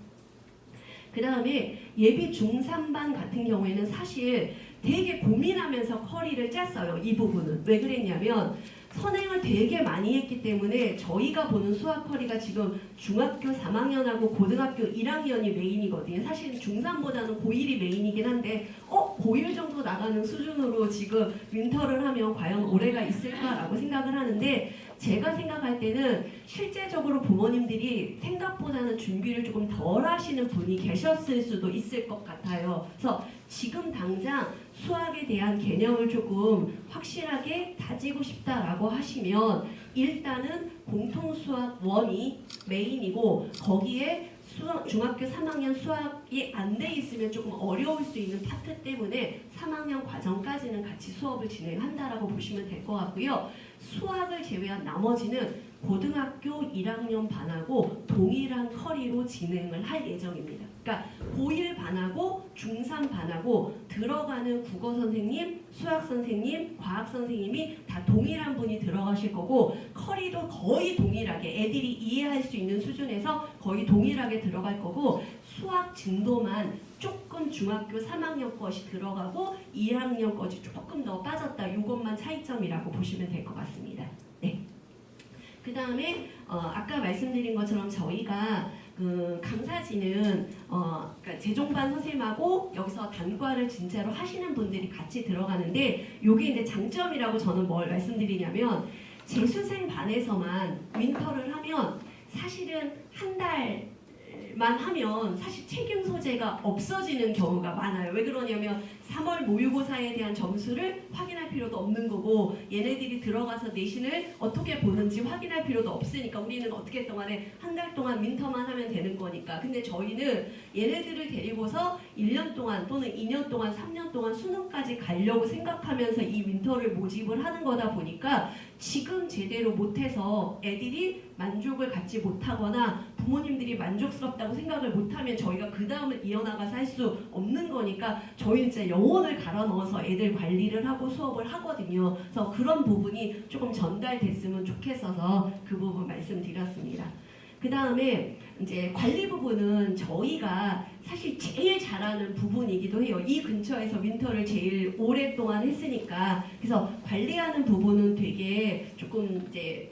그 다음에 예비 중3반 같은 경우에는 사실 되게 고민하면서 커리를 짰어요. 이 부분은. 왜 그랬냐면 선행을 되게 많이 했기 때문에 저희가 보는 수학 커리가 지금 중학교 3학년하고 고등학교 1학년이 메인이거든요. 사실 중3보다는 고1이 메인이긴 한데 고1 정도 나가는 수준으로 지금 윈터를 하면 과연 올해가 있을까라고 생각을 하는데 제가 생각할 때는 실제적으로 부모님들이 생각보다는 준비를 조금 덜 하시는 분이 계셨을 수도 있을 것 같아요. 그래서 지금 당장 수학에 대한 개념을 조금 확실하게 다지고 싶다라고 하시면 일단은 공통수학 1이 메인이고 거기에 중학교 3학년 수학이 안 돼 있으면 조금 어려울 수 있는 파트 때문에 3학년 과정까지는 같이 수업을 진행한다라고 보시면 될 것 같고요. 수학을 제외한 나머지는 고등학교 1학년 반하고 동일한 커리로 진행을 할 예정입니다. 그러니까 고1 반하고 중3 반하고 들어가는 국어 선생님, 수학 선생님, 과학 선생님이 다 동일한 분이 들어가실 거고 커리도 거의 동일하게 애들이 이해할 수 있는 수준에서 거의 동일하게 들어갈 거고 수학 진도만 조금 중학교 3학년 것이 들어가고 2학년 것이 조금 더 빠졌다. 이것만 차이점이라고 보시면 될 것 같습니다. 네. 그 다음에 아까 말씀드린 것처럼 저희가 강사진은 그러니까 재종반 선생님하고 여기서 단과를 진짜로 하시는 분들이 같이 들어가는데 이게 이제 장점이라고 저는 뭘 말씀드리냐면 재수생 반에서만 윈터를 하면 사실은 한 달만 하면 사실 책임 소재가 없어지는 경우가 많아요. 왜 그러냐면 3월 모의고사에 대한 점수를 확인할 필요도 없는 거고 얘네들이 들어가서 내신을 어떻게 보는지 확인할 필요도 없으니까 우리는 어떻게 동안에 한 달 동안 윈터만 하면 되는 거니까. 근데 저희는 얘네들을 데리고서 1년 동안 또는 2년 동안 3년 동안 수능까지 가려고 생각하면서 이 윈터를 모집을 하는 거다 보니까 지금 제대로 못해서 애들이 만족을 갖지 못하거나 부모님들이 만족스럽다고 생각을 못하면 저희가 그 다음을 이어나가서 할 수 없는 거니까 저희는 진짜 영혼을 갈아 넣어서 애들 관리를 하고 수업을 하거든요. 그래서 그런 부분이 조금 전달됐으면 좋겠어서 그 부분 말씀드렸습니다. 그 다음에 이제 관리 부분은 저희가 사실 제일 잘하는 부분이기도 해요. 이 근처에서 윈터를 제일 오랫동안 했으니까. 그래서 관리하는 부분은 되게 조금 이제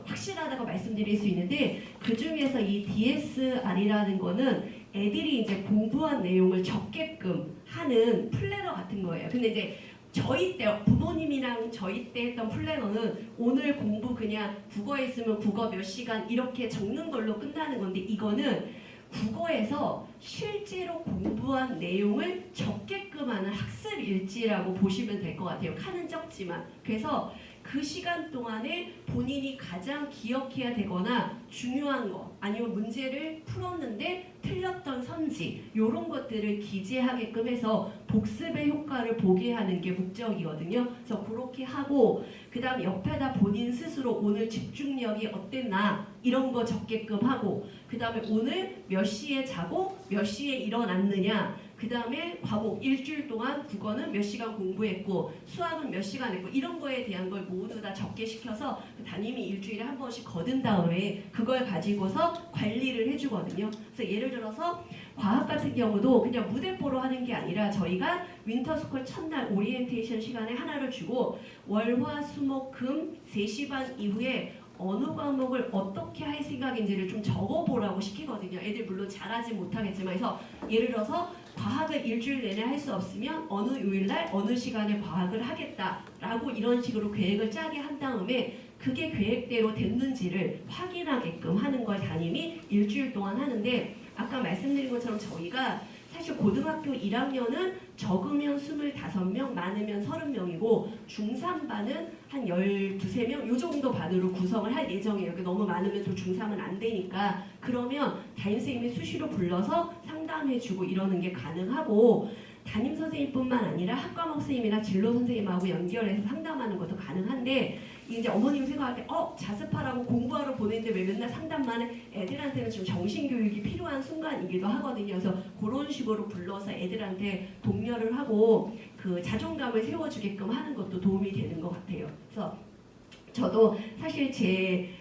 확실하다고 말씀드릴 수 있는데 그 중에서 이 DSR이라는 거는 애들이 이제 공부한 내용을 적게끔 하는 플래너 같은 거예요. 근데 이제 저희 때 부모님이랑 저희 때 했던 플래너는 오늘 공부 그냥 국어에 있으면 국어 몇 시간 이렇게 적는 걸로 끝나는 건데 이거는 국어에서 실제로 공부한 내용을 적게끔 하는 학습 일지라고 보시면 될 것 같아요. 칸은 적지만. 그래서 그 시간 동안에 본인이 가장 기억해야 되거나 중요한 거 아니면 문제를 풀었는데 틀렸던 선지 이런 것들을 기재하게끔 해서 복습의 효과를 보게 하는 게 목적이거든요. 그래서 그렇게 하고 그 다음 옆에다 본인 스스로 오늘 집중력이 어땠나 이런 거 적게끔 하고 그 다음에 오늘 몇 시에 자고 몇 시에 일어났느냐 그 다음에 과목 일주일 동안 국어는 몇 시간 공부했고 수학은 몇 시간 했고 이런 거에 대한 걸 모두 다 적게 시켜서 담임이 일주일에 한 번씩 거둔 다음에 그걸 가지고서 관리를 해주거든요. 그래서 예를 들어서 과학 같은 경우도 그냥 무대뽀로 하는 게 아니라 저희가 윈터스쿨 첫날 오리엔테이션 시간에 하나를 주고 월화수목금 3시 반 이후에 어느 과목을 어떻게 할 생각인지를 좀 적어보라고 시키거든요. 애들 물론 잘하지 못하겠지만 그래서 예를 들어서 과학을 일주일 내내 할 수 없으면 어느 요일날 어느 시간에 과학을 하겠다라고 이런 식으로 계획을 짜게 한 다음에 그게 계획대로 됐는지를 확인하게끔 하는 걸 담임이 일주일 동안 하는데 아까 말씀드린 것처럼 저희가 사실 고등학교 1학년은 적으면 25명, 많으면 30명이고 중3반은 한 12, 13명 요 정도 반으로 구성을 할 예정이에요. 너무 많으면 또 중3은 안 되니까 그러면 담임선생님이 수시로 불러서 상담해주고 이러는 게 가능하고 담임 선생님뿐만 아니라 학과목 선생님이나 진로 선생님하고 연결해서 상담하는 것도 가능한데 이제 어머님 생각할 때 자습하라고 공부하러 보내는데 왜 맨날 상담만 해? 애들한테는 좀 정신교육이 필요한 순간이기도 하거든요. 그래서 그런 식으로 불러서 애들한테 독려를 하고 그 자존감을 세워주게끔 하는 것도 도움이 되는 것 같아요. 그래서 저도 사실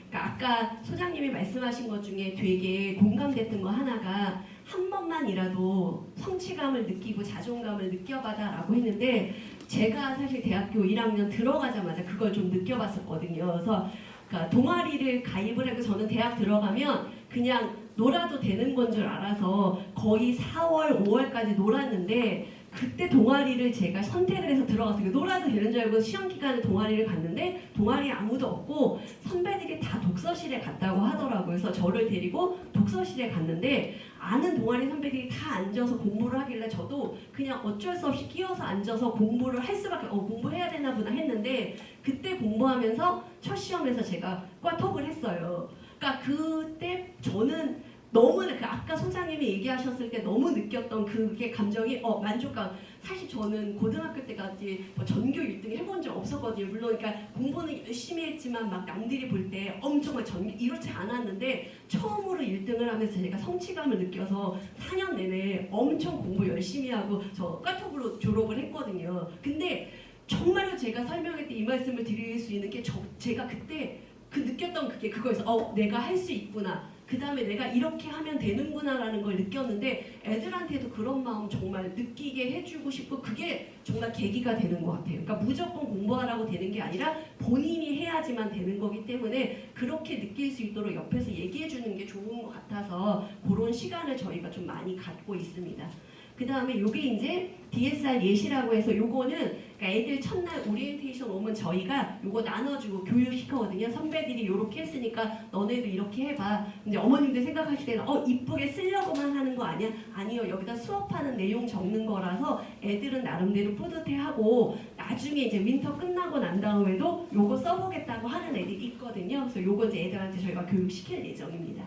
그러니까 아까 소장님이 말씀하신 것 중에 되게 공감됐던 거 하나가 한 번만이라도 성취감을 느끼고 자존감을 느껴봐라라고 했는데 제가 사실 대학교 1학년 들어가자마자 그걸 좀 느껴봤었거든요. 그래서 그러니까 동아리를 가입을 하고 저는 대학 들어가면 그냥 놀아도 되는 건 줄 알아서 거의 4월, 5월까지 놀았는데 그때 동아리를 제가 선택을 해서 들어갔어요. 놀아도 되는 줄 알고 시험 기간에 동아리를 갔는데 동아리에 아무도 없고 선배들이 다 독서실에 갔다고 하더라고요. 그래서 저를 데리고 독서실에 갔는데 아는 동아리 선배들이 다 앉아서 공부를 하길래 저도 그냥 어쩔 수 없이 끼어서 앉아서 공부를 할 수밖에 공부해야 되나 보다 했는데 그때 공부하면서 첫 시험에서 제가 꽈톱을 했어요. 그러니까 그때 저는 너무나 아까 소장님이 얘기하셨을 때 너무 느꼈던 그게 감정이 만족감. 사실 저는 고등학교 때까지 전교 1등 해본 적 없었거든요. 물론 그러니까 공부는 열심히 했지만 막 남들이 볼 때 엄청 이렇지 않았는데 처음으로 1등을 하면서 제가 성취감을 느껴서 4년 내내 엄청 공부 열심히 하고 저 꽈톱으로 졸업을 했거든요. 근데 정말로 제가 설명할 때 이 말씀을 드릴 수 있는 게 제가 그때 그 느꼈던 그거에서 내가 할 수 있구나. 그 다음에 내가 이렇게 하면 되는구나라는 걸 느꼈는데 애들한테도 그런 마음 정말 느끼게 해주고 싶고 그게 정말 계기가 되는 것 같아요. 그러니까 무조건 공부하라고 되는 게 아니라 본인이 해야지만 되는 거기 때문에 그렇게 느낄 수 있도록 옆에서 얘기해 주는 게 좋은 것 같아서 그런 시간을 저희가 좀 많이 갖고 있습니다. 그 다음에 요게 이제 DSR 예시라고 해서 요거는 그러니까 애들 첫날 오리엔테이션 오면 저희가 요거 나눠주고 교육시키거든요. 선배들이 요렇게 했으니까 너네도 이렇게 해봐. 근데 어머님들 생각하실 때는 이쁘게 쓰려고만 하는 거 아니야? 아니요. 여기다 수업하는 내용 적는 거라서 애들은 나름대로 뿌듯해하고 나중에 이제 윈터 끝나고 난 다음에도 요거 써보겠다고 하는 애들이 있거든요. 그래서 요거 이제 애들한테 저희가 교육시킬 예정입니다.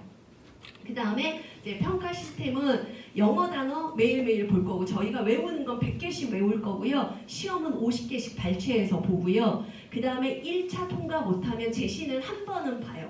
그 다음에 이제 평가 시스템은 영어 단어 매일매일 볼 거고 저희가 외우는 건 100개씩 외울 거고요. 시험은 50개씩 발췌해서 보고요. 그 다음에 1차 통과 못하면 제시는 한 번은 봐요.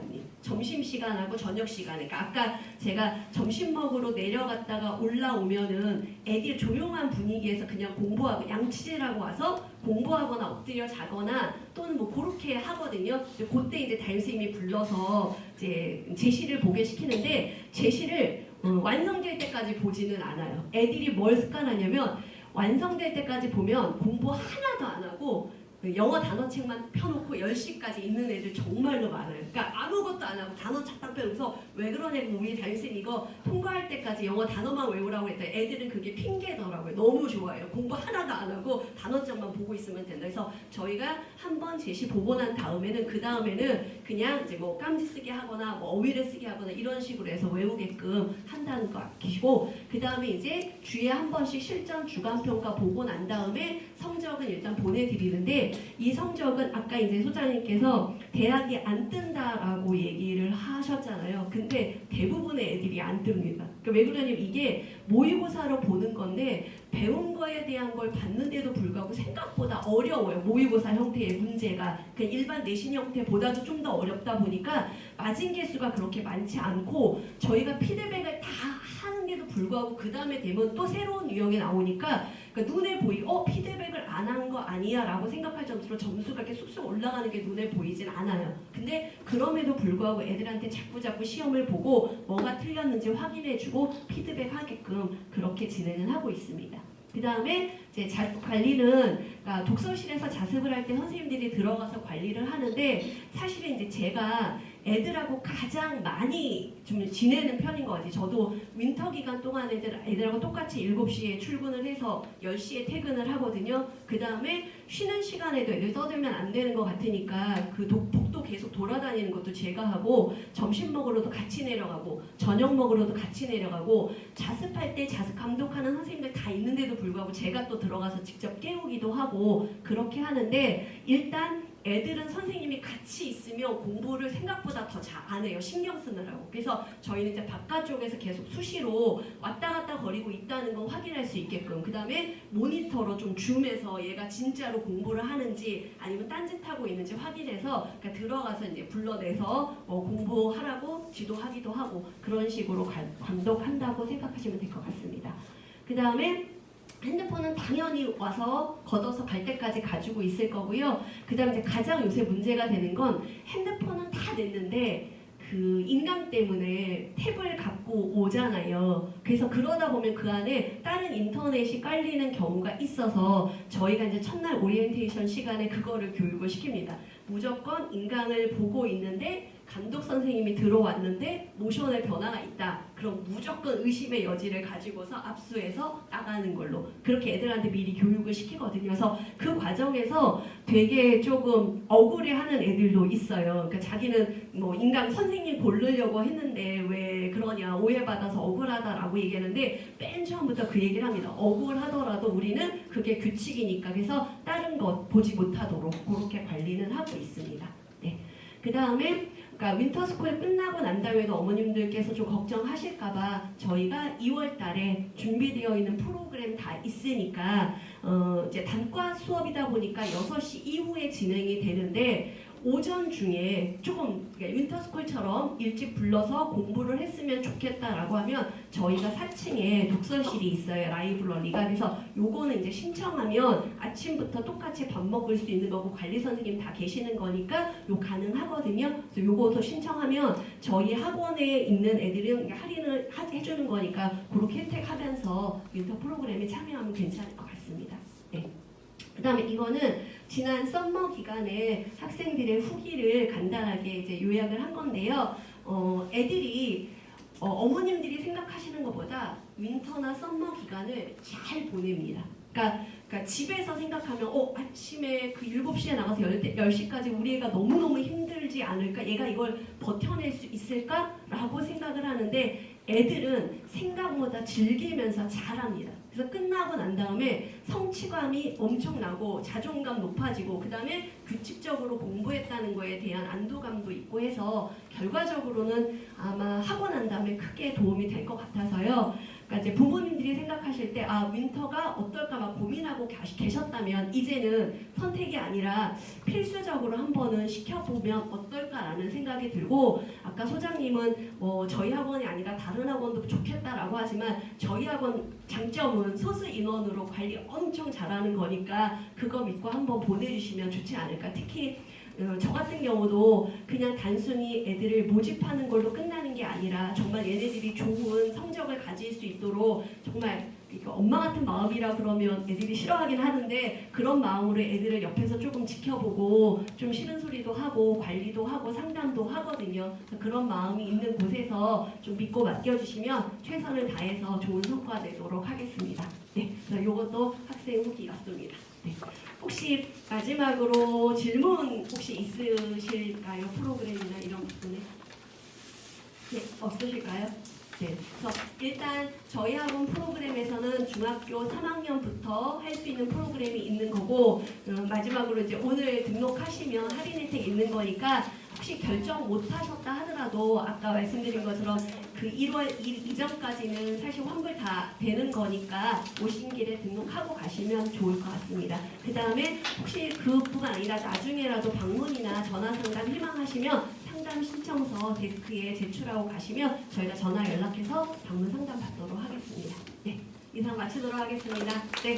점심시간하고 저녁시간에 그러니까 아까 제가 점심 먹으러 내려갔다가 올라오면은 애들 조용한 분위기에서 그냥 공부하고 양치질하고 와서 공부하거나 엎드려 자거나 또는 뭐 그렇게 하거든요. 그때 이제 담임선생님이 불러서 이제 제시를 보게 시키는데 제시를 완성될 때까지 보지는 않아요. 애들이 뭘 습관하냐면 완성될 때까지 보면 공부 하나도 안 하고 영어 단어책만 펴놓고 10시까지 있는 애들 정말로 많아요. 그러니까 아무것도 안 하고 단어 착딱 빼면서 왜 그러냐고 우리 담임쌤 이거 통과할 때까지 영어 단어만 외우라고 했더니 애들은 그게 핑계더라고요. 너무 좋아해요. 공부 하나도 안 하고 단어장만 보고 있으면 된다. 그래서 저희가 한번 제시 보고 난 다음에는 그 다음에는 그냥 이제 뭐 깜지 쓰게 하거나 뭐 어휘를 쓰게 하거나 이런 식으로 해서 외우게끔 한다는 거 아시고 그 다음에 이제 주에 한 번씩 실전 주간평가 보고 난 다음에 성적은 일단 보내드리는데 이 성적은 아까 이제 소장님께서 대학이 안 뜬다라고 얘기를 하셨잖아요. 근데 대부분의 애들이 안 뜹니다. 그러니까 왜 그러냐면 이게 모의고사로 보는 건데 배운 거에 대한 걸 봤는데도 불구하고 생각보다 어려워요. 모의고사 형태의 문제가 일반 내신 형태보다도 좀 더 어렵다 보니까 맞은 개수가 그렇게 많지 않고 저희가 피드백을 다 하는데도 불구하고 그 다음에 되면 또 새로운 유형이 나오니까 그러니까 눈에 피드백을 안 한 거 아니야 라고 생각할 정도로 점수가 이렇게 쑥쑥 올라가는 게 눈에 보이진 않아요. 근데 그럼에도 불구하고 애들한테 자꾸 시험을 보고 뭐가 틀렸는지 확인해주고 피드백하게끔 그렇게 진행을 하고 있습니다. 그 다음에 이제 자습 관리는 그러니까 독서실에서 자습을 할 때 선생님들이 들어가서 관리를 하는데 사실은 이제 제가 애들하고 가장 많이 좀 지내는 편인 것 같아요. 저도 윈터 기간 동안 애들하고 똑같이 7시에 출근을 해서 10시에 퇴근을 하거든요. 그 다음에 쉬는 시간에도 애들 떠들면 안 되는 것 같으니까 그 복도 계속 돌아다니는 것도 제가 하고 점심 먹으러도 같이 내려가고 저녁 먹으러도 같이 내려가고 자습할 때 자습 감독하는 선생님들 다 있는데도 불구하고 제가 또 들어가서 직접 깨우기도 하고 그렇게 하는데 일단 애들은 선생님이 같이 있으면 공부를 생각보다 더 잘 안 해요. 신경 쓰느라고. 그래서 저희는 이제 바깥쪽에서 계속 수시로 왔다 갔다 거리고 있다는 거 확인할 수 있게끔 그 다음에 모니터로 좀 줌해서 얘가 진짜로 공부를 하는지 아니면 딴짓하고 있는지 확인해서 그러니까 들어가서 이제 불러내서 공부하라고 지도하기도 하고 그런 식으로 감독한다고 생각하시면 될 것 같습니다. 그 다음에 핸드폰은 당연히 와서 걷어서 갈 때까지 가지고 있을 거고요. 그 다음에 이제 가장 요새 문제가 되는 건 핸드폰은 다 냈는데 그 인강 때문에 탭을 갖고 오잖아요. 그래서 그러다 보면 그 안에 다른 인터넷이 깔리는 경우가 있어서 저희가 이제 첫날 오리엔테이션 시간에 그거를 교육을 시킵니다. 무조건 인강을 보고 있는데 감독 선생님이 들어왔는데 모션의 변화가 있다. 그럼 무조건 의심의 여지를 가지고서 압수해서 나가는 걸로 그렇게 애들한테 미리 교육을 시키거든요. 그래서 그 과정에서 되게 조금 억울해하는 애들도 있어요. 그러니까 자기는 뭐 인강 선생님 고르려고 했는데 왜 그러냐 오해받아서 억울하다라고 얘기하는데 맨 처음부터 그 얘기를 합니다. 억울하더라도 우리는 그게 규칙이니까 그래서 다른 것 보지 못하도록 그렇게 관리는 하고 있습니다. 네. 그 다음에 그러니까 윈터스쿨 끝나고 난 다음에도 어머님들께서 좀 걱정하실까봐 저희가 2월 달에 준비되어 있는 프로그램 다 있으니까 이제 단과 수업이다 보니까 6시 이후에 진행이 되는데 오전 중에 조금 윈터스쿨처럼 일찍 불러서 공부를 했으면 좋겠다라고 하면 저희가 4층에 독서실이 있어요. 라이브러리가. 그래서 요거는 이제 신청하면 아침부터 똑같이 밥 먹을 수 있는 거고 관리 선생님 다 계시는 거니까 요 가능하거든요. 그래서 요거도 신청하면 저희 학원에 있는 애들은 할인을 해주는 거니까 그렇게 혜택하면서 윈터 프로그램에 참여하면 괜찮을 것 같습니다. 네. 그 다음에 이거는 지난 썸머 기간에 학생들의 후기를 간단하게 이제 요약을 한 건데요. 애들이 어머님들이 생각하시는 것보다 윈터나 썸머 기간을 잘 보냅니다. 그러니까 집에서 생각하면 아침에 그 7시에 나가서 10시까지 우리 애가 너무너무 힘들지 않을까? 얘가 이걸 버텨낼 수 있을까? 라고 생각을 하는데 애들은 생각보다 즐기면서 잘합니다. 그래서 끝나고 난 다음에 성취감이 엄청나고 자존감 높아지고 그 다음에 규칙적으로 공부했다는 거에 대한 안도감도 있고 해서 결과적으로는 아마 하고 난 다음에 크게 도움이 될 것 같아서요. 그러니까 이제 부모님들이 생각하실 때 윈터가 어떨까 막 고민하고 계셨다면 이제는 선택이 아니라 필수적으로 한 번은 시켜보면 어떨까라는 생각이 들고 아까 소장님은 뭐 저희 학원이 아니라 다른 학원도 좋겠다라고 하지만 저희 학원 장점은 소수 인원으로 관리 엄청 잘하는 거니까 그거 믿고 한번 보내주시면 좋지 않을까. 특히 저 같은 경우도 그냥 단순히 애들을 모집하는 걸로 끝나는 게 아니라 정말 얘네들이 좋은 성적을 가질 수 있도록 정말 엄마 같은 마음이라 그러면 애들이 싫어하긴 하는데 그런 마음으로 애들을 옆에서 조금 지켜보고 좀 싫은 소리도 하고 관리도 하고 상담도 하거든요. 그런 마음이 있는 곳에서 좀 믿고 맡겨주시면 최선을 다해서 좋은 성과 내도록 하겠습니다. 네, 이것도 학생 후기였습니다. 네. 혹시 마지막으로 질문 혹시 있으실까요? 프로그램이나 이런 부분에? 네, 없으실까요? 네, 그래서 일단 저희 학원 프로그램에서는 중학교 3학년부터 할 수 있는 프로그램이 있는 거고 마지막으로 이제 오늘 등록하시면 할인 혜택 있는 거니까 혹시 결정 못 하셨다 하더라도 아까 말씀드린 것처럼 그 1월 1일 이전까지는 사실 환불 다 되는 거니까 오신 길에 등록하고 가시면 좋을 것 같습니다. 그 다음에 혹시 그뿐만 아니라 나중에라도 방문이나 전화 상담 희망하시면 상담 신청서 데스크에 제출하고 가시면 저희가 전화 연락해서 방문 상담 받도록 하겠습니다. 네, 이상 마치도록 하겠습니다. 네.